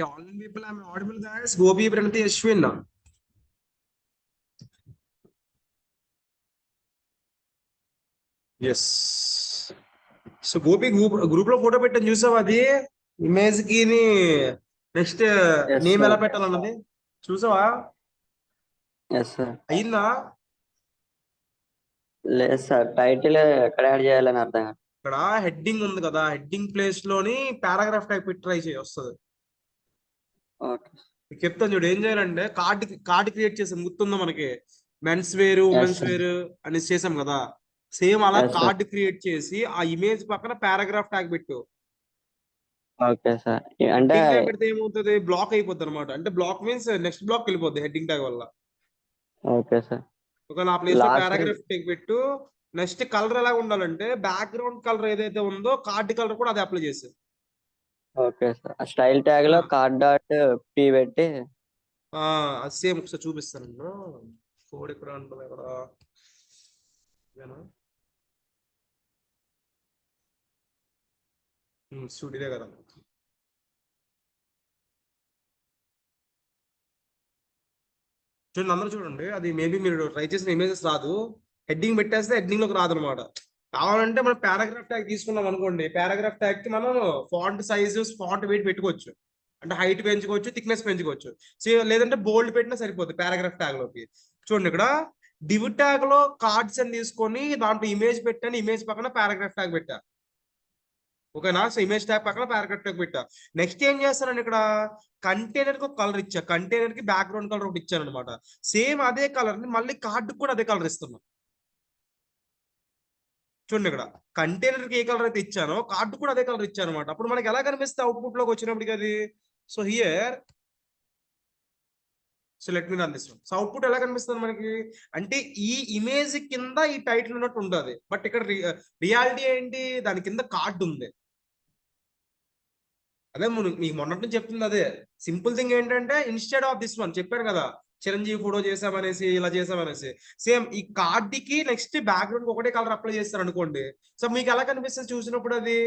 all people, I'm audible, guys. Gopi, Pranati, Ashwin. Yes. So Gopi group లో photo పెట్టని చూసావు అది ఇమేజ్ కి నెక్స్ట్ ఎస్ నేమ్ ఎలా సార్. పెట్టాలన్నది చూసావా ఎస్ సార్. అయిందా లేదు సార్, టైటిల్ ఎక్కడ యాడ్ చేయాలని అర్థం కాదు. ఇక్కడ హెడ్డింగ్ ఉంది కదా హెడ్డింగ్ ప్లేస్ లోని పారాగ్రాఫ్ టైప్ పెట్టి ట్రై చేయి వస్తుంది ఓకే. చెప్తాను చూడు ఏం చేయాలంటే కార్డ్ క్రియేట్ చేసాం గుర్తుందా మనకి men's wear women's sir. Wear అని చేసాం కదా సేమ్ అలా Yes, sir. కార్డ్ క్రియేట్ చేసి ఆ ఇమేజ్ పక్కన పారాగ్రాఫ్ ట్యాగ్ పెట్టు ఓకే సార్. అంటే హెడ్డింగ్ ట్యాగ్ పెడితే ఏమవుతుంది బ్లాక్ అయిపోద్ది అనమాట అంటే బ్లాక్ మీన్స్ నెక్స్ట్ బ్లాక్ వెళ్ళిపోద్ది హెడ్డింగ్ ట్యాగ్ వల్ల ఓకే సార్. ఒక నా ప్లేస్ లో Last పారాగ్రాఫ్ ట్యాగ్ పెట్టు నెక్స్ట్ కలర్ ఎలా ఉండాలంటే బ్యాక్గ్రౌండ్ కలర్ ఏదైతే ఉందో కార్డ్ కలర్ కూడా అది అప్లై చేసి ఓకే సార్. స్టైల్ ట్యాగ్ లో కార్డ్ డాట్ పి పెట్టి అది సేమ్ ఒకసారి చూపిస్తాను కోడ్ ఇక్కడ ఉంటుంది ఇక్కడ స్టూడియో కదా చూడండి అందరూ చూడండి అది మేబీ మీరు ట్రై చేసిన ఇమేజెస్ రాదు హెడ్డింగ్ పెట్టేస్తే హెడ్డింగ్ లోకి రాదు అనమాట కావాలంటే మనం పారాగ్రాఫ్ ట్యాగ్ తీసుకున్నాం అనుకోండి పారాగ్రాఫ్ ట్యాగ్ కి మనం ఫాంట్ సైజు ఫాంట్ వెయిట్ పెట్టుకోవచ్చు అంటే హైట్ పెంచుకోవచ్చు థిక్నెస్ పెంచుకోవచ్చు లేదంటే బోల్డ్ పెట్టినా సరిపోతుంది పారాగ్రాఫ్ ట్యాగ్ లోకి చూడండి ఇక్కడ డివ్ ట్యాగ్ లో కార్డ్స్ అని తీసుకొని దాంట్లో ఇమేజ్ పెట్టాను ఇమేజ్ పక్కన పారాగ్రాఫ్ ట్యాగ్ పెట్టా ఓకేనా సో ఇమేజ్ ట్యాగ్ పక్కన పారాగ్రాఫ్ ట్యాగ్ పెట్టా నెక్స్ట్ ఏం చేస్తాను ఇక్కడ కంటైనర్ కి ఒక కలర్ ఇచ్చా కంటైనర్ కి బ్యాక్గ్రౌండ్ కలర్ ఒకటి ఇచ్చాను అనమాట సేమ్ అదే కలర్ ని మళ్ళీ కార్డు కూడా అదే కలర్ ఇస్తున్నా చూడండి ఇక్కడ కంటైనర్ కి ఏ కలర్ అయితే ఇచ్చానో కార్డు కూడా అదే కలర్ ఇచ్చాను అనమాట అప్పుడు మనకి ఎలా కనిపిస్తే అవుట్పుట్ లోకి వచ్చినప్పటికి అది so here so let me run this one so output ఎలా కనిపిస్తుంది మనకి అంటే ఈ ఇమేజ్ కింద ఈ టైటిల్ ఉన్నట్టు ఉంటుంది బట్ ఇక్కడ రియాలిటీ ఏంటి దాని కింద కార్డు ఉంది అదే మీకు మొన్నటి నుంచి చెప్తుంది అదే సింపుల్ థింగ్ ఏంటంటే ఇన్స్టెడ్ ఆఫ్ దిస్ వన్ చెప్పాను కదా చిరంజీవి ఫోటో చేసామనేసి ఇలా చేసామనేసి సేమ్ ఈ కార్డుకి నెక్స్ట్ బ్యాక్గ్రౌండ్ ఒకటే కలర్ అప్లై చేస్తారు అనుకోండి సో మీకు ఎలా కనిపిస్తుంది చూసినప్పుడు అది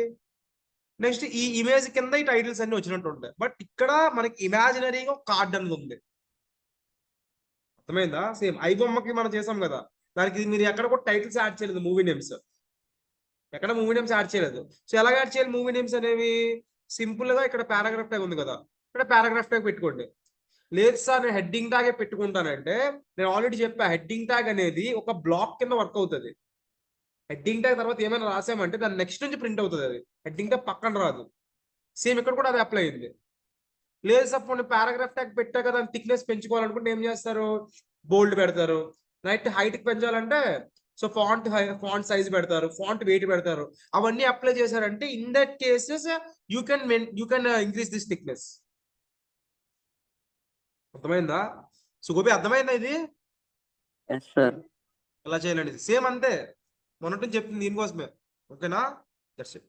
నెక్స్ట్ ఈ ఇమేజ్ కింద ఈ టైటిల్స్ అన్ని వచ్చినట్టు ఉంటాయి బట్ ఇక్కడ మనకి ఇమాజినరీగా కార్డ్ అనేది ఉంది అర్థమైందా సేమ్ ఐబొమ్మకి మనం చేసాం కదా దానికి మీరు ఎక్కడ కూడా టైటిల్స్ యాడ్ చేయలేదు మూవీ నేమ్స్ ఎక్కడ మూవీ నేమ్స్ యాడ్ చేయలేదు సో ఎలా యాడ్ చేయాలి మూవీ నేమ్స్ అనేవి సింపుల్ గా ఇక్కడ పారాగ్రాఫ్ ట్యాగ్ ఉంది కదా ఇక్కడ పారాగ్రాఫ్ ట్యాగ్ పెట్టుకోండి లేదు సార్ నేను హెడ్డింగ్ ట్యాగే పెట్టుకుంటానంటే నేను ఆల్రెడీ చెప్పా హెడ్డింగ్ ట్యాగ్ అనేది ఒక బ్లాక్ కింద వర్క్ అవుతుంది హెడ్డింగ్ ట్యాగ్ తర్వాత ఏమైనా రాసామంటే దాని నెక్స్ట్ నుంచి ప్రింట్ అవుతుంది అది హెడ్డింగ్ ట్యాగ్ పక్కన రాదు సేమ్ ఇక్కడ కూడా అది అప్లై అయింది లేదు సార్ కొన్ని పారాగ్రాఫ్ ట్యాగ్ పెట్టా కదా థిక్నెస్ పెంచుకోవాలనుకుంటే ఏం చేస్తారు బోల్డ్ పెడతారు రైట్ హైట్ పెంచాలంటే సో ఫాంట్ సైజ్ పెడతారు ఫాంట్ వెయిట్ పెడతారు అవన్నీ అప్లై చేశారంటే in that cases you can increase this thickness అర్థమైందా సుగోపి అర్థమైందా ఇది ఎలా చేయాలండి సేమ్ అంతే మొన్నటి చెప్తుంది దీనికోసమే ఓకేనా that's it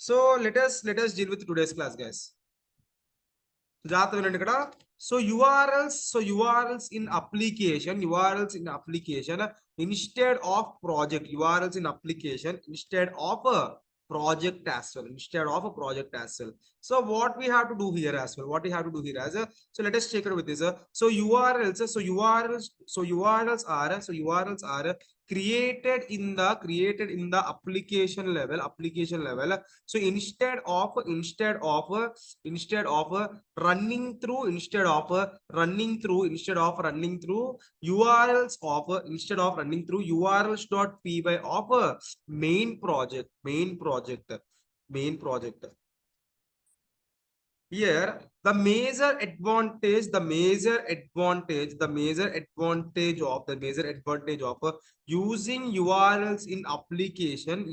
so let's deal with today's class guys జాగ్రత్త వినండి ఇక్కడ so URLs in application instead of project URLs in application instead of a project as well so what we have to do here as well so let us check it with this so URLs are created in the application level so instead of running through urls.py of main project here the major advantage of using URLs in application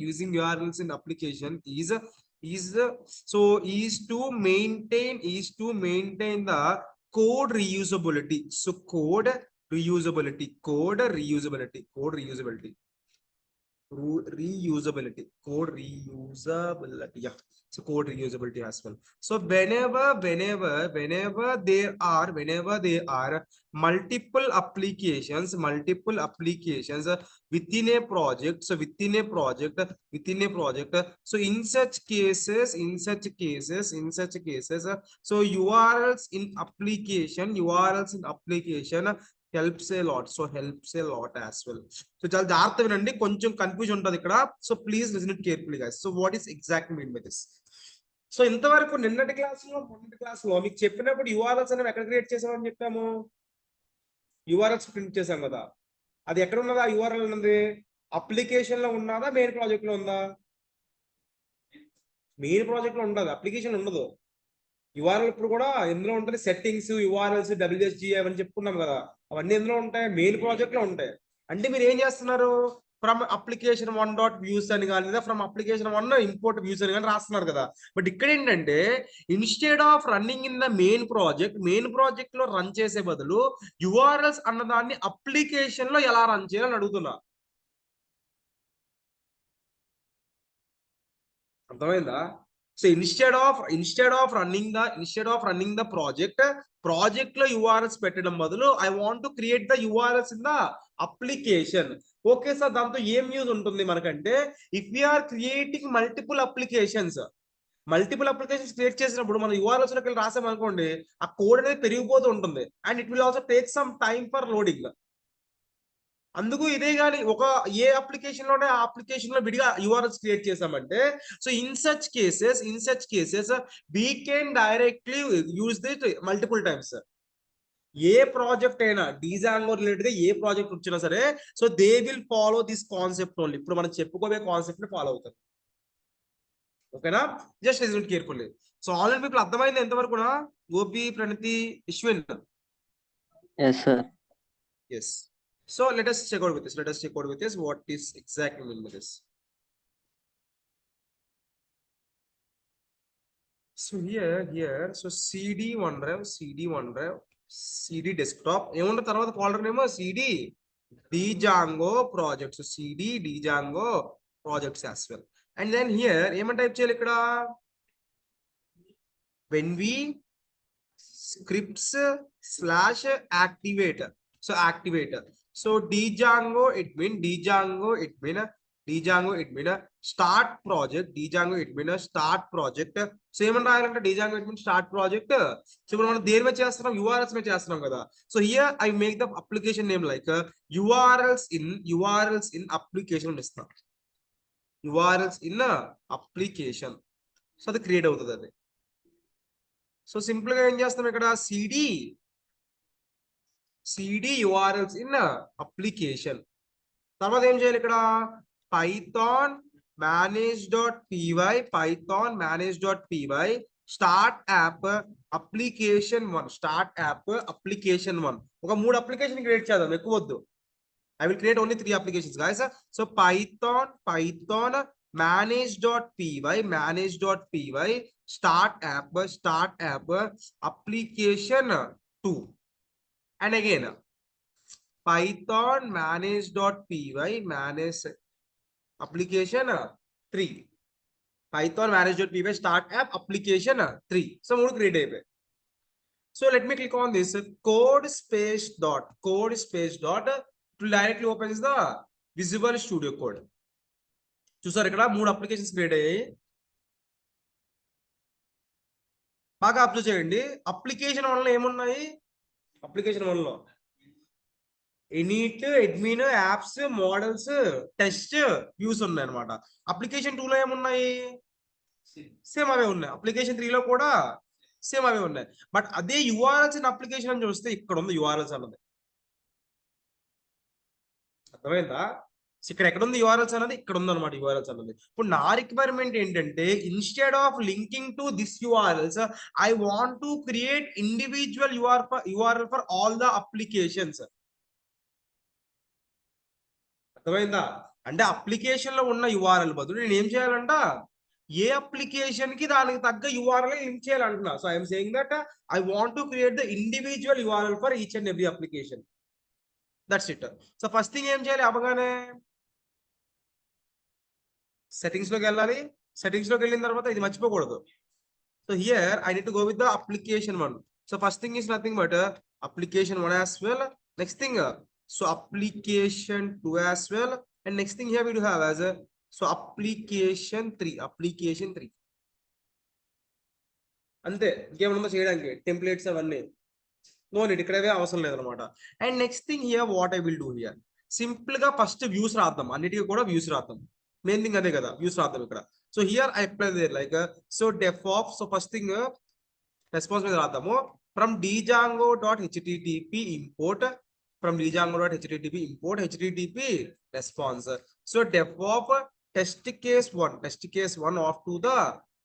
is to maintain the code reusability so code reusability yeah so So code reusability as well. So whenever there are multiple applications within a project, so in such cases, so URLs in application helps a lot, as well. So చాలా జాగ్రత్త వినండి, కొంచెం confusion ఉంటుంది ఇక్కడ. So please listen it carefully guys. So what is exact mean by this? So ఇంతవరకు మొన్నటి క్లాస్లో మీకు చెప్పినప్పుడు యూఆర్ఎల్స్ అనేవి ఎక్కడ క్రియేట్ చేసామని చెప్పాము? యూఆర్ఎల్స్ ప్రింట్ చేసాం కదా. అది ఎక్కడ ఉన్నదా యూఆర్ఎల్ ఉన్నది? అప్లికేషన్ లో ఉన్నదా, మెయిన్ ప్రాజెక్ట్ లో ఉందా? మెయిన్ ప్రాజెక్ట్ లో ఉండదు, అప్లికేషన్ ఉండదు. యూఆర్ఎల్ ఇప్పుడు కూడా ఎందులో ఉంటుంది? సెట్టింగ్స్, యూఆర్ఎల్స్, డబ్ల్యూఎస్జి అవన్నీ చెప్పుకున్నాం కదా, అవన్నీ ఎందులో ఉంటాయి? మెయిన్ ప్రాజెక్ట్ లో ఉంటాయి. అంటే మీరు ఏం చేస్తున్నారు? ఫ్రమ్ అప్లికేషన్ 1.views అని కానీ, లేదా ఫ్రమ్ అప్లికేషన్ 1 ఇంపోర్ట్ వ్యూస్ అని కానీ రాస్తున్నారు కదా. బట్ ఇక్కడ ఏంటంటే instead of running in the main project లో రన్ చేసే బదులు యూఆర్ఎల్స్ అన్నదాన్ని అప్లికేషన్ లో ఎలా రన్ చేయాలని అడుగుతున్నా. అర్థమైందా? So instead of running the project లో యూఆర్ఎల్స్ పెట్టడం బదులు I want to create the URLs in the application. Okay sir, దాంతో ఏం యూజ్ ఉంటుంది మనకంటే, if we are creating multiple applications create చేసినప్పుడు మనం యూఆర్ఎల్స్ లోకి వెళ్ళి రాసామనుకోండి, ఆ కోడ్ అనేది పెరిగిపోతూ ఉంటుంది and it will also take some time for loading. అందుకు ఇదే కానీ ఒక ఏ అప్లికేషన్ లోనే ఆ అప్లికేషన్ లో విడిగా యూఆర్ఎల్స్ క్రియేట్ చేసామంటే, so in such cases we can directly use it multiple times. ఏ ప్రాజెక్ట్ అయినా డిజాంగో రిలేటెడ్ ఏ ప్రాజెక్ట్ వచ్చినా సరే, so they will follow this concept only. ఇప్పుడు మనం చెప్పుకోబోయే కాన్సెప్ట్ ని ఫాలో అవుతారు. ఓకేనా? Just listen carefully. So online people అర్థమైంది ఎంతవరకు? గోపి, ప్రణతి, Ashwin. yes sir. Yes. So let us check out with this. What is exactly mean by this? So here, so CD OneDrive, CD desktop. ఏముంటుంది తర్వాత folder name? CD Django projects. So CD Django projects as well. And then here ఏమని type చేయాలి ఇక్కడ? When we scripts/activate. So activator. So Django admin start project. So ఏమని రాయాలంటే Django admin start project. So ఇప్పుడు మనం దేని మీద చేస్తున్నాం? URLs మీద చేస్తున్నాం కదా. So here I make the application name like URLs in application ఇస్తాం. URLs in application. సో అది క్రియేట్ అవుతుంది అది. సో సింపుల్ గా ఏం చేస్తాం ఇక్కడ? CD URLs in application. తర్వాత ఏం చేయాలి ఇక్కడ? python manage.py start app application 1. ఒక 3 అప్లికేషన్ క్రియేట్ చేద్దాం, ఎక్కువ వద్దు. I will create only 3 applications guys. So python manage.py start app application 2. And again python manage.py manage application 3. python manage.py start app application 3. So మూడు create అయిపోయాయి. So let me click on this code space dot to directly opens the Visual Studio Code. చూసారు ఇక్కడ 3 applications create అయ్యాయి. బాగా observe చేయండి. Application 1 లో ఏమున్నాయి? Application 1 లో init, admin, apps, models, test, views ఉన్నాయి అనమాట. అప్లికేషన్ 2 లో ఏమున్నాయి? సేమ్ అవే ఉన్నాయి. అప్లికేషన్ 3 లో కూడా సేమ్ అవే ఉన్నాయి. బట్ అదే యూఆర్ఎల్స్ ఇన్ అప్లికేషన్ అని చూస్తే ఇక్కడ ఉంది యూఆర్ఎల్స్ అన్నది. అర్థమైందా? ఇక్కడ ఎక్కడ ఉంది యూఆర్ఎల్స్ అన్నది? ఇక్కడ ఉంది అనమాట యూఆర్ఎల్స్ అన్నది. ఇప్పుడు నా రిక్వైర్మెంట్ ఏంటంటే, instead of linking to this URLs I want to create individual URL for all the applications. అర్థమైందా? అంటే అప్లికేషన్ లో ఉన్న యూఆర్ఎల్ బదులు నేను ఏం చేయాలంట? ఏ అప్లికేషన్ కి దానికి తగ్గ యూఆర్ఎల్ లింక్ చేయాలంటున్నా. So I'm saying that I want to create the individual URL for each and every application. That's it. So first thing ఏం చేయాలి? అవగానే సెట్టింగ్స్ లోకి వెళ్ళాలి. సెట్టింగ్స్ లోకి వెళ్ళిన తర్వాత ఇది మర్చిపోకూడదు. So here I need to go with the application 1. So first thing is nothing but application 1 as well. Next thing, so application 2 as well, and next thing here we do have as a so application 3 అంతే. ఇంకేమన్నా చేయడానికి templates అవన్నీ no need, ఇక్కడవే అవసరం లేదనమాట. And next thing here what I will do here, simple గా first views రాద్దాం, అన్నిటికీ కూడా వ్యూస్ రాద్దాం. మెయిన్ థింగ్ అదే కదా, వ్యూస్ రాద్దాం ఇక్కడ. So here I apply there like so def of, so first thing response మీద రాద్దాము. From django.http import, from django.http import http response. So def of test case 1 off to the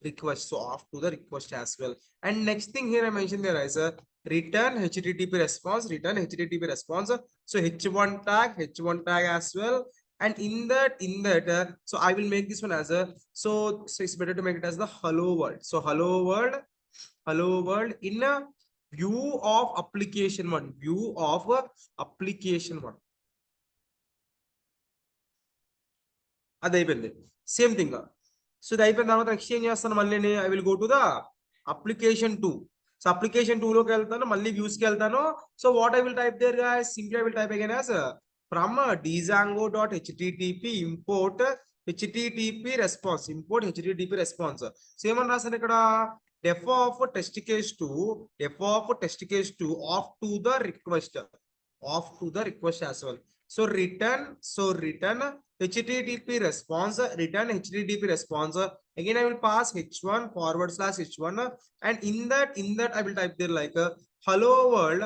request, so off to the request as well. And next thing here I mentioned there is return http response, so h1 tag as well. And in that so I will make this one as a so it's better to make it as the hello world. So hello world in a view of application 1, అది అయిపోయింది. Same thing. So ఇది అయిపోయిన తర్వాత next ఏం చేస్తాను, మళ్ళీ I will go to the application 2. So application 2 లోకి వెళ్తాను, మళ్ళీ వ్యూస్ కి వెళ్తాను. So what I will type there guys, simply I will type again as from django.http import http response, so ఏమని రాసాను ఇక్కడ, def of test case 2 off to the request as well. So return http response, again I will pass h1 /h1, and in that I will type there like hello world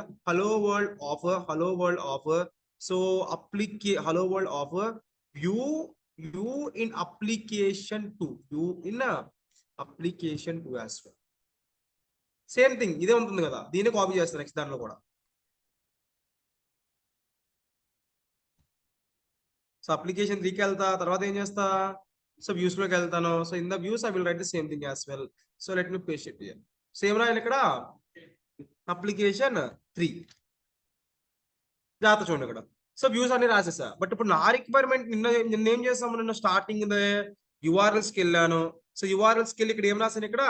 of so hello world of view in application 2 as well. Same thing ఇదే ఉంటుంది కదా, దీన్ని copy చేస్తాను next దాంట్లో కూడా. So application 3కి వెళ్తా, తర్వాత ఏం చేస్తా, సో వ్యూస్ లోకి వెళ్తాను. So in the views I will write the same thing as well. So let me paste it here. Same రాయాలి ఇక్కడ అప్లికేషన్ 3. జాగ్రత్త చూడండి ఇక్కడ. సో వ్యూస్ అన్ని రాసేసా. బట్ ఇప్పుడు నా రిక్వైర్మెంట్ నిన్న ఏం చేస్తాము, నిన్న స్టార్టింగ్ యూఆర్ఎల్స్కి వెళ్ళాను. సో యూఆర్ఎల్స్కి వెళ్ళి ఇక్కడ ఏం రాశాను, ఇక్కడ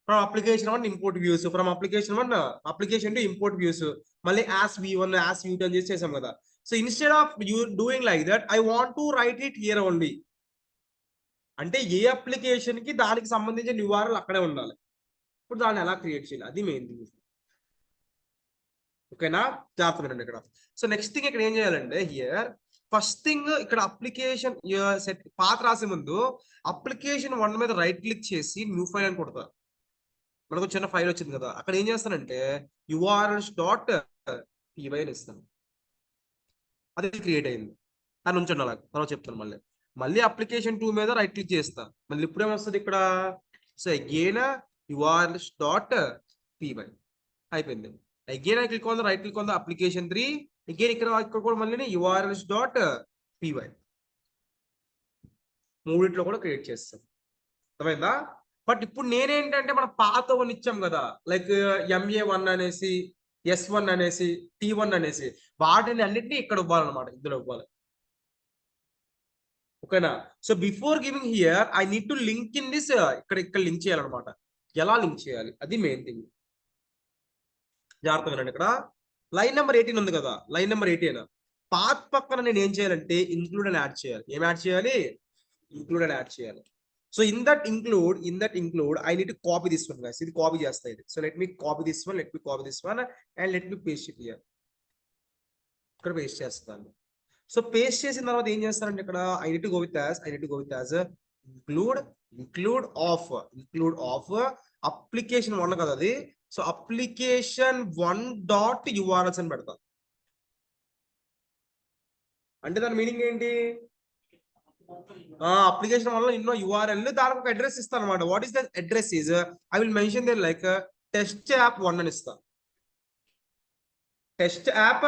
from application 1 import views, from application 1 application to import views, మళ్ళీ as v1 as v2 అని చేసాం కదా. So instead of you doing like that I want to right it here only. అంటే ఏ అప్లికేషన్ కి దానికి సంబంధించిన URL అక్కడే ఉండాలి. ఇప్పుడు దాన్ని ఎలా క్రియేట్ చేయాలి, అది మెయిన్ థింగ్. ఓకేనా, జాగ్రత్త వినండి ఇక్కడ. సో నెక్స్ట్ థింగ్ ఇక్కడ ఏం చేయాలంటే హియర్ ఫస్ట్ థింగ్ ఇక్కడ అప్లికేషన్ సెట్ పాత్ రాసే ముందు అప్లికేషన్ 1 మీద రైట్ క్లిక్ చేసి న్యూ ఫైల్ అని కొడతా. మనకు చిన్న ఫైల్ వచ్చింది కదా, అక్కడ ఏం చేస్తానంటే urls.py అని ఇస్తాను. అది క్రియేట్ అయింది, దాని ఉంచండి అలా, తర్వాత చెప్తాను. మళ్ళీ అప్లికేషన్ 2 మీద రైట్ క్లిక్ చేస్తా. మళ్ళీ ఇప్పుడు ఏమొస్తుంది ఇక్కడ, సో అగైన్ urls.py అయిపోయింది. Again click on the right click on the application 3, again ఇక్కడ కూడా మళ్ళీ urls.py మూడిట్లో కూడా క్రియేట్ చేస్తాం. అర్థమైందా? బట్ ఇప్పుడు నేనేంటంటే మన పాత వన్ ఇచ్చాం కదా, లైక్ MA1 అనేసి S1 అనేసి T1 అనేసి, వాటిని అన్నిటినీ ఇక్కడ ఇవ్వాలన్నమాట, ఇందులో ఇవ్వాలి. ఓకేనా? So before giving here I need to link in this, ఇక్కడ లింక్ చేయాలన్నమాట. ఎలా లింక్ చేయాలి అది మెయిన్ థింగ్. జాగ్రత్తగా వినండి. ఇక్కడ లైన్ నెంబర్ 18 ఉంది కదా, లైన్ నెంబర్ 18 పాత్ పక్కన నేను ఏం చేయాలంటే ఇంక్లూడ్ అని యాడ్ చేయాలి. ఏం యాడ్ చేయాలి? ఇంక్లూడ్ అని యాడ్ చేయాలి. So in that include I need to copy this one guys. ఇది కాపీ చేస్తా ఇది. So let me copy this one and let me paste it here. ఇక్కడ పేస్ట్ చేస్తాను. సో పేస్ట్ చేసిన తర్వాత ఏం చేస్తానంటే ఇక్కడ I need to go with as include of application 1 కదా అది. సో application 1.urls అని పెడతా. అంటే దాని మీనింగ్ ఏంటి, అప్లికేషన్ వల్ల ఎన్నో URL దానికి ఒక అడ్రస్ ఇస్తాను అనమాట. What is the address is I will mention there like test app 1 అని ఇస్తా. Test app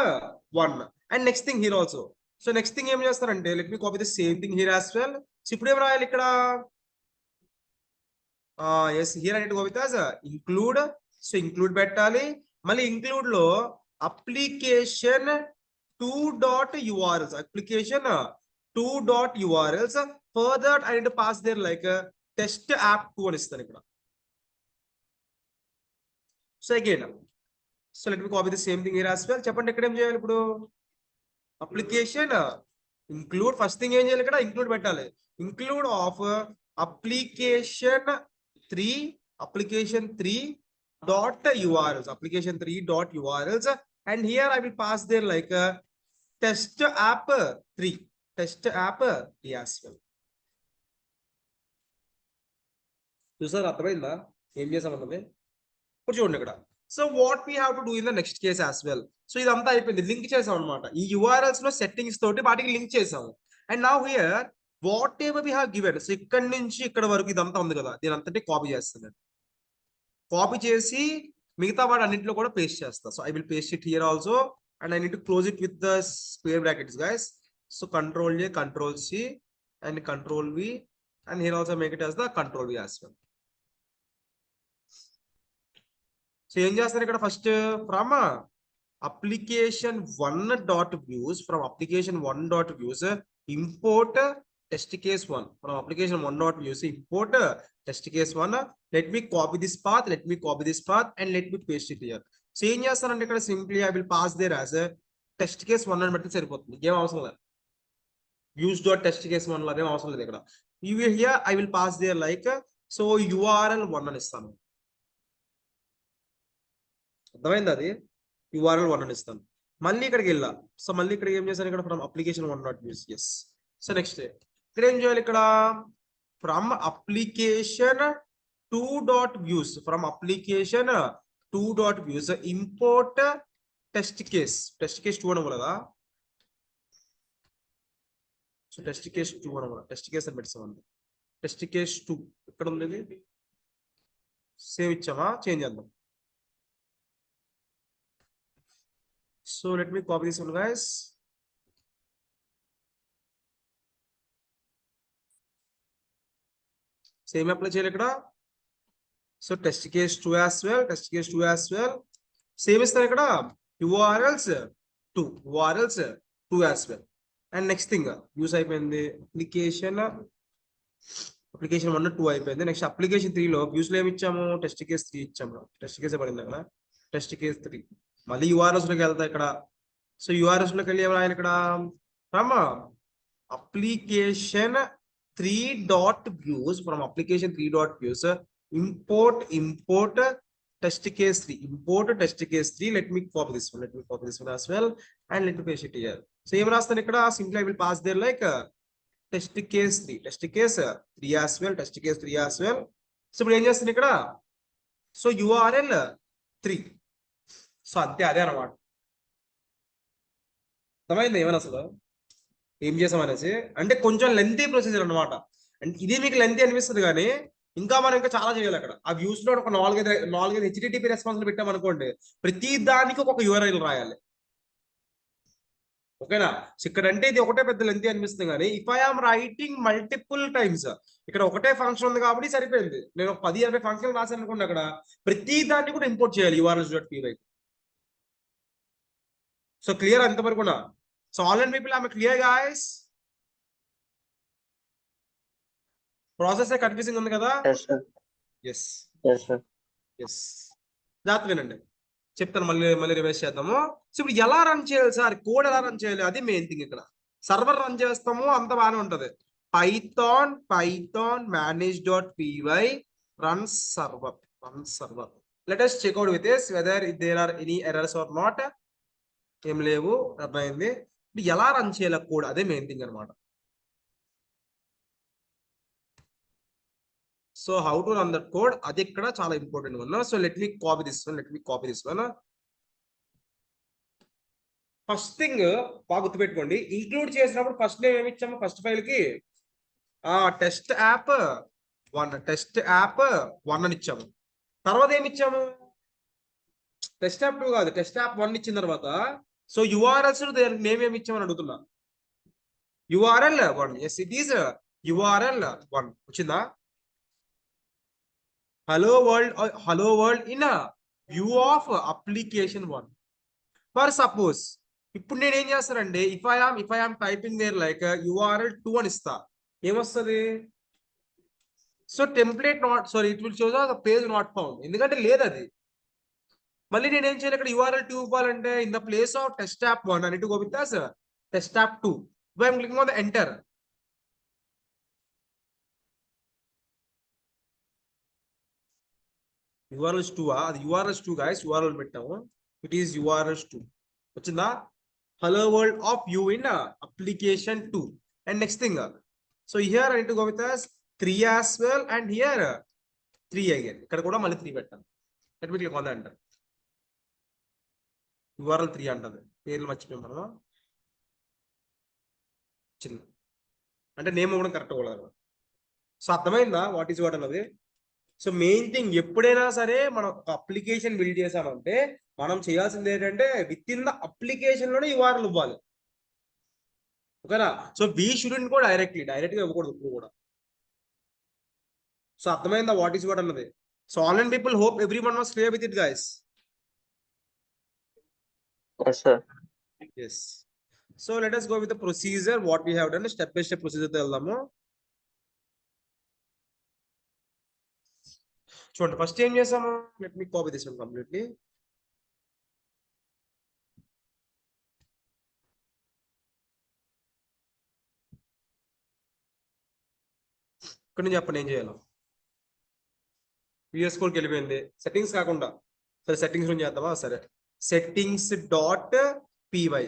1 and next thing here also. So next thing ఏం చేస్తారంటే let me copy the same thing here as well. So ఇప్పుడు ఏం రాయాలి ఇక్కడ, yes here I need to go with as include. So include పెట్టాలి. మళ్ళీ include లో application 2.urls further I need to pass there like a test app 2 అని ఇస్తాను ఇక్కడ. So again, so let me copy the same thing here as well. చెప్పండి ఇక్కడ ఏం చేయాలి ఇప్పుడు? అప్లికేషన్ ఇంక్లూడ్, ఫస్ట్ థింగ్ ఏం చేయాలి ఇక్కడ? ఇంక్లూడ్ పెట్టాలి. Include of application 3 dot URLs, application 3 dot URLs, and here I will pass there like a test app 3 as well. చూసారు అర్థమైందా ఏం చేసామన్నది? ఇప్పుడు చూడండి ఇక్కడ. So what we have to do in the next case as well. So ఇదంతా అయిపోయింది, link చేసాం అనమాట. ఈ URLs లో సెట్టింగ్స్ తోటి వాటికి లింక్ చేసాము. And now here what ever we have given, so ఇక్కడ నుంచి ఇక్కడ వరకు ఇదంతా ఉంది కదా, దీని అంతటి కాపీ చేస్తున్నాను. కాపీ చేసి మిగతా వాటి అన్నింటిలో కూడా పేస్ట్ చేస్తా. So I will paste it here also, and I need to close it with the square brackets guys. So Control A, Control C, and Control V, and here also make it as the Control V as well. So ఏం చేస్తారు ఇక్కడ? First from application 1 dot views, from application 1 dot views import test case 1. From application 1 dot views import test case 1. Let me copy this path, and let me paste it here. So ఏం చేస్తారంటే ఇక్కడ simply I will pass there as test case 1 అని బట్టి సరిపోతుంది, ఏం అవసరం లేదు. views dot test case 1 లాగా ఏం అవసరం లేదు ఇక్కడ. Here I will pass there like, so URL 1 అని ఇస్తాను. అర్థమైంది? అది URL 1 అని ఇస్తాను. మళ్ళీ ఇక్కడికి వెళ్ళా. సో మళ్ళీ ఇక్కడ ఏం చేశాను? ఇక్కడ from application 1 dot views. Yes. So next ఇక్కడ ఏం చేయాలి? ఇక్కడ from application 2 dot views, from application 2 dot views import test case 2 అని కదా. సో టెస్ట్ కేస్ 2 అని కూడా, టెస్ట్ కేస్ అని పెట్టామండి. టెస్ట్ కేస్ 2 ఇక్కడ ఉంది, సేవ్ ఇచ్చామా? చేంజ్ చేద్దాం. So let me copy this one guys. Same apply cheyali ikkada. So test case 2 as well, same istanu ikkada. URLs 2 as well. And next thing use అయిపోయింది, application 1 2 అయిపోయింది. Next application 3 లో views లో ఏమి ఇచ్చాము? Test case 3 ఇచ్చాము. Test case పడింది అక్కడ, test case 3. మళ్ళీ URLs లోకి వెళ్తా ఇక్కడ. సో URLs లోకి వెళ్ళి ఏమైనా ఇక్కడ from application 3 dot views, from application 3 dot views import test case 3, let me copy this one, as well, and let me paste it here. So ఏం రాస్తాను ఇక్కడ? Simply I will pass there like test case 3 as well, so ఇప్పుడు ఏం చేస్తాను ఇక్కడ? So URL 3. So అంతే, అదే అనమాట. అర్థమైంది ఏమైనా అసలు ఏం చేసామనేసి? అంటే కొంచెం లెంతీ ప్రొసీజర్ అనమాట. అంటే ఇది మీకు లెంతీ అనిపిస్తుంది కానీ ఇంకా మనం ఇంకా చాలా చేయాలి అక్కడ. ఆ వ్యూస్ లో ఒక 4-5 HTTP రెస్పాన్స్లు పెట్టామనుకోండి, ప్రతి దానికి ఒక URL రాయాలి. ఓకేనా? ఇక్కడ అంటే ఇది ఒకటే పెద్ద లెంతీ అనిపిస్తుంది కానీ if I am writing multiple times, ఇక్కడ ఒకటే ఫంక్షన్ ఉంది కాబట్టి సరిపోయింది. నేను ఒక 10-20 ఫంక్షన్ రాశాను అనుకోండి, అక్కడ ప్రతి దాన్ని కూడా ఇంపోర్ట్ చేయాలి URLs.py. సో క్లియర్ అంతవరకు? So all and people, I am clear guys? Process confusing ఉంది కదా? ఎస్. జాగ్రత్త వినండి, చెప్తాను. మళ్ళీ రివైజ్ చేద్దాము. సో ఇప్పుడు ఎలా రన్ చేయాలి సార్? కోడ్ ఎలా రన్ చేయాలి? అది మెయిన్ థింగ్. ఇక్కడ సర్వర్ రన్ చేస్తాము, అంత బాగానే ఉంటది. Python manage.py run server. Let us check out with this whether there are any errors or not. ఏం లేవు, అర్థమైంది. ఎలా రన్ చేయాలి కోడ్, అదే మెయిన్ థింగ్ అనమాట. So how to run that code, అది ఇక్కడ చాలా important one. So let me copy this one. First thing బాగా గుర్తుపెట్టుకోండి, ఇంక్లూడ్ చేసినప్పుడు ఫస్ట్ నేమ్ ఏమి ఇచ్చాము? ఫస్ట్ ఫైల్ కి టెస్ట్ యాప్ 1 అని ఇచ్చాము. తర్వాత ఏమి ఇచ్చాము? టెస్ట్ యాప్ 2 కాదు, టెస్ట్ యాప్ 1 ఇచ్చిన తర్వాత సో URLs నేమ్ ఏమి ఇచ్చామని అడుగుతున్నా. URL 1. Yes, it is URL 1. వచ్చిందా? Hello world in view of application 1. For suppose ఇప్పుడు నేను ఏం చేస్తానంటే if I am typing there like URL 2 అని ఇస్తా. ఏమొస్తుంది? So template not sorry it will shows the page not found, ఎందుకంటే లేదు అది. మళ్ళీ నేను ఏం చేయాలి ఇక్కడ URL 2 ఇవ్వాలంటే in the place of test app 1 I need to go with this test app 2. If I'm clicking on the enter, URL is 2 అది URL is 2 guys, URL పెట్టాము, it is URL 2 వచ్చిందా? hello world of you in application 2. And next thing, so here I need to go with us 3 as well, and here 3 again, ఇక్కడ కూడా మళ్ళీ 3 పెట్టాను. let me click on the enter. URL 3 అంటది, పేర్లు మర్చిపోయాం మనం, చిన్న అంటే నేమ్ కూడా కరెక్ట్ కూడా. సో అర్థమైందా వాట్ ఈస్ వాట్ అన్నది? సో మెయిన్ థింగ్ ఎప్పుడైనా సరే మనం ఒక అప్లికేషన్ బిల్డ్ చేసామంటే మనం చేయాల్సింది ఏంటంటే విత్ ఇన్ ద అప్లికేషన్ లోనే URL ఇవ్వాలి, ఓకేనా? సో వీ షుడెంట్ కూడా డైరెక్ట్ గా ఇవ్వకూడదు ఇప్పుడు కూడా. సో అర్థమైందా వాట్ ఈస్ వాట్ అన్నది? So online people hope every one was clear with it guys. Yes, sir. Yes. So let us go with the procedure what we have done, step by step procedure తో వెళ్దాము. చూడండి first ఏం చేసాము, let me copy this one completely. ఇక్కడ నుంచి చెప్పండి ఏం చేయాలో. VS కోడ్కి వెళ్ళిపోయింది, సెట్టింగ్స్ కాకుండా, సరే సెట్టింగ్స్ నుంచి చేద్దామా? సరే settings.py,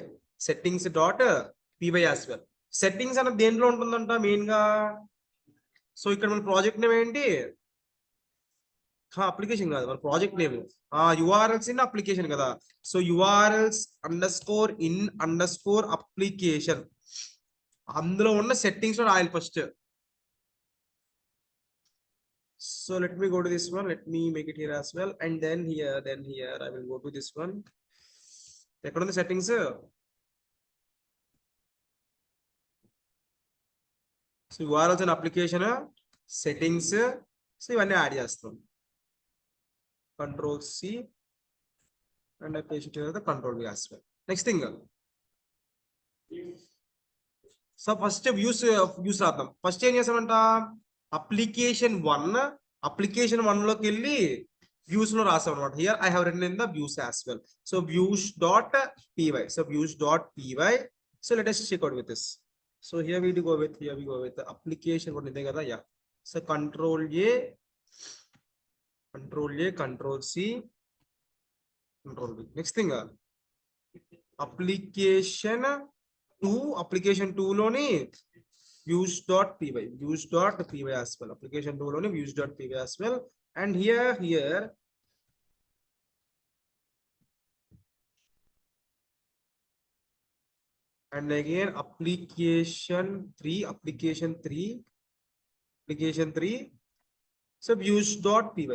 settings.py as well. Settings అనేది దేంట్లో ఉంటుందంట మెయిన్ గా? సో ఇక్కడ మన ప్రాజెక్ట్ నేమ్ ఏంటి? అప్లికేషన్ కాదు, మన project name URLs in application కదా. సో URLs_in_application, అందులో ఉన్న సెట్టింగ్స్ లో రాయాలి first. So let me go to this one, let me make it here as well, and then here I will go to this one. ఎక్కడ ఉంది settings? So URLs and application settings, so ఇవన్నీ add చేస్తాం. Control C and I paste it here the Control V as well. Next thing, so first views రాద్దాం. First ఏం చేసామంట, application 1 లోకి వెళ్ళి views లో రాసాం అనమాట. Here I have written in the views as well. So views.py, so views.py, so let us check out with this. So here we go with the application one ఇదే కదా. Yeah, so Control A, Control C, Control V. Next thing, application 2 లోని views.py as well. Application 2 లోని views.py as well. And here and again application 3, so views.py,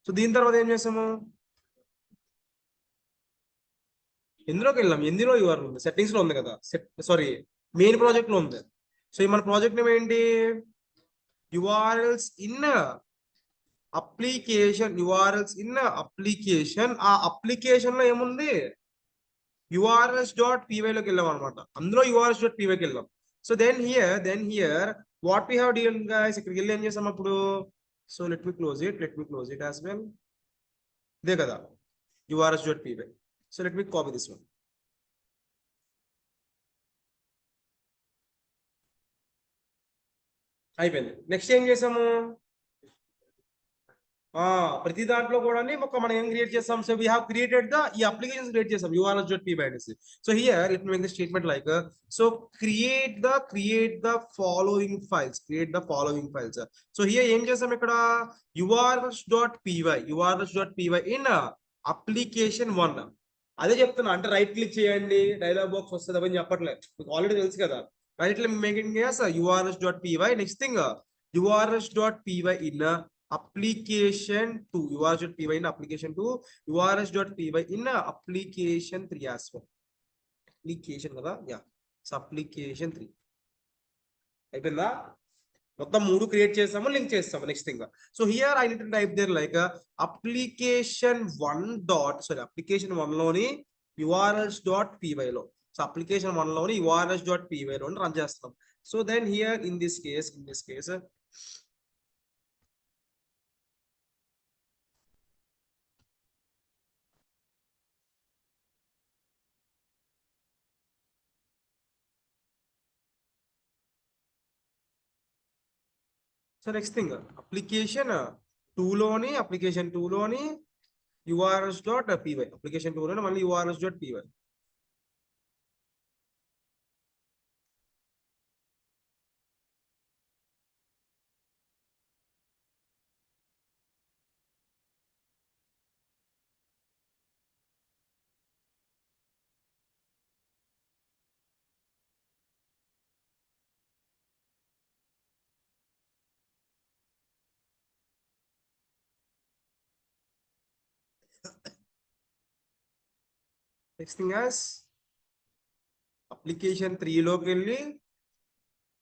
so దీని తర్వాత ఏం చేసాము, ఎందులోకి వెళ్ళాం, ఎందులో URL ఉంది, సెట్టింగ్స్ లో ఉంది కదా, సారీ మెయిన్ ప్రాజెక్ట్ లో ఉంది. సో మన ప్రాజెక్ట్ నేమ్ ఏంటి, URLs in application, ఆ అప్లికేషన్ లో ఏముంది, URLs.py లోకి వెళ్ళాం అనమాట. అందులో URLs.py కి వెళ్ళాం. So then here what we have done guys, ఇక్కడికి వెళ్ళి ఏం చేసాం అప్పుడు. So let me close it as well. ఇదే కదా URLs.py. So let me copy this one. అయిపోయింది. నెక్స్ట్ ఏం చేసాము, ప్రతి దాంట్లో కూడా మనం ఏం క్రియేట్ చేస్తాం. సో వీ హావ్ క్రియేటెడ్ ఈ అప్లికేషన్స్ క్రియేట్ చేస్తాం URLs.py అనేసి. So here let me make the statement like, so create the following files. So here ఏం చేసాం ఇక్కడ, URLs.py ఇన్ అప్లికేషన్ 1. అదే చెప్తున్నా, అంటే రైట్ క్లిక్ చేయండి డైలాగ్ బాక్స్ వస్తుంది అని చెప్పట్లేదు, మీకు ఆల్రెడీ తెలుసు కదా. Right making URLs.py. Next thing URLs.py in application 2, URLs.py in application 2, URLs.py in application 3 as well. Application కదా, యా, సో application 3 అయిపోయిందా. మొత్తం 3 క్రియేట్ చేసాము, లింక్ చేస్తాము next thing. So here I need to type there like application 1 లోని URLs డాట్ py లో, so application 1 లోని URLs డాట్ py లో రన్ చేస్తాం. So then here in this case so next thing application 2 లోని URLs డాట్ py, అప్లికేషన్ 2 లోని మళ్ళీ URLs డాట్ py. నెక్స్ట్ థింగ్ అప్లికేషన్ 3 లోకి వెళ్ళి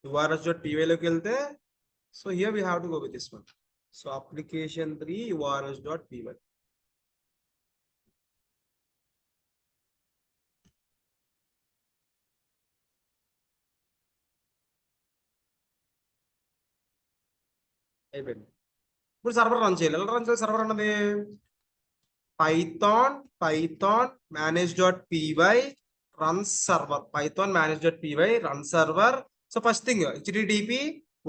URLs డాట్ py లోకి వెళ్తే, so here we have to go with this one. So application 3 URLs డాట్ py. అయిపోయింది. ఇప్పుడు సర్వర్ రన్ చేయాలి. ఎలా రన్ చేయాలి సర్వర్ అన్నది? Python manage dot py run server, Python manage dot py run server. So first thing http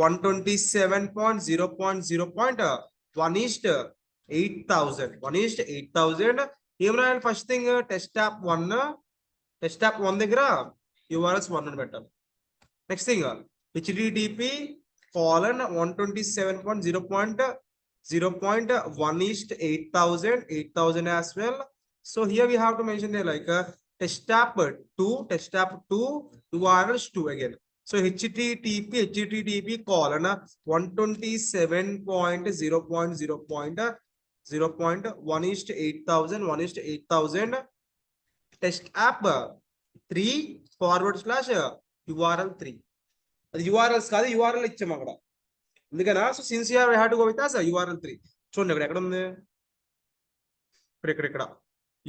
127.0.0.1:8000 ఏం రాయాలి? First thing test app 1 దగ్గర URLs 1 అని పెట్టాలి. Next thing http 127.0.0.1:8000 as well. So here we have to mention there like test app 2 URLs 2 again. So http 127.0.0.0.1:8000 test app 3/URL 3. అది URLs కాదు, URL ఇచ్చాము అక్కడ. అందుకనా so since you have to go with URL 3. చూడండి ఇక్కడ ఎక్కడ ఉంది? ఇక్కడ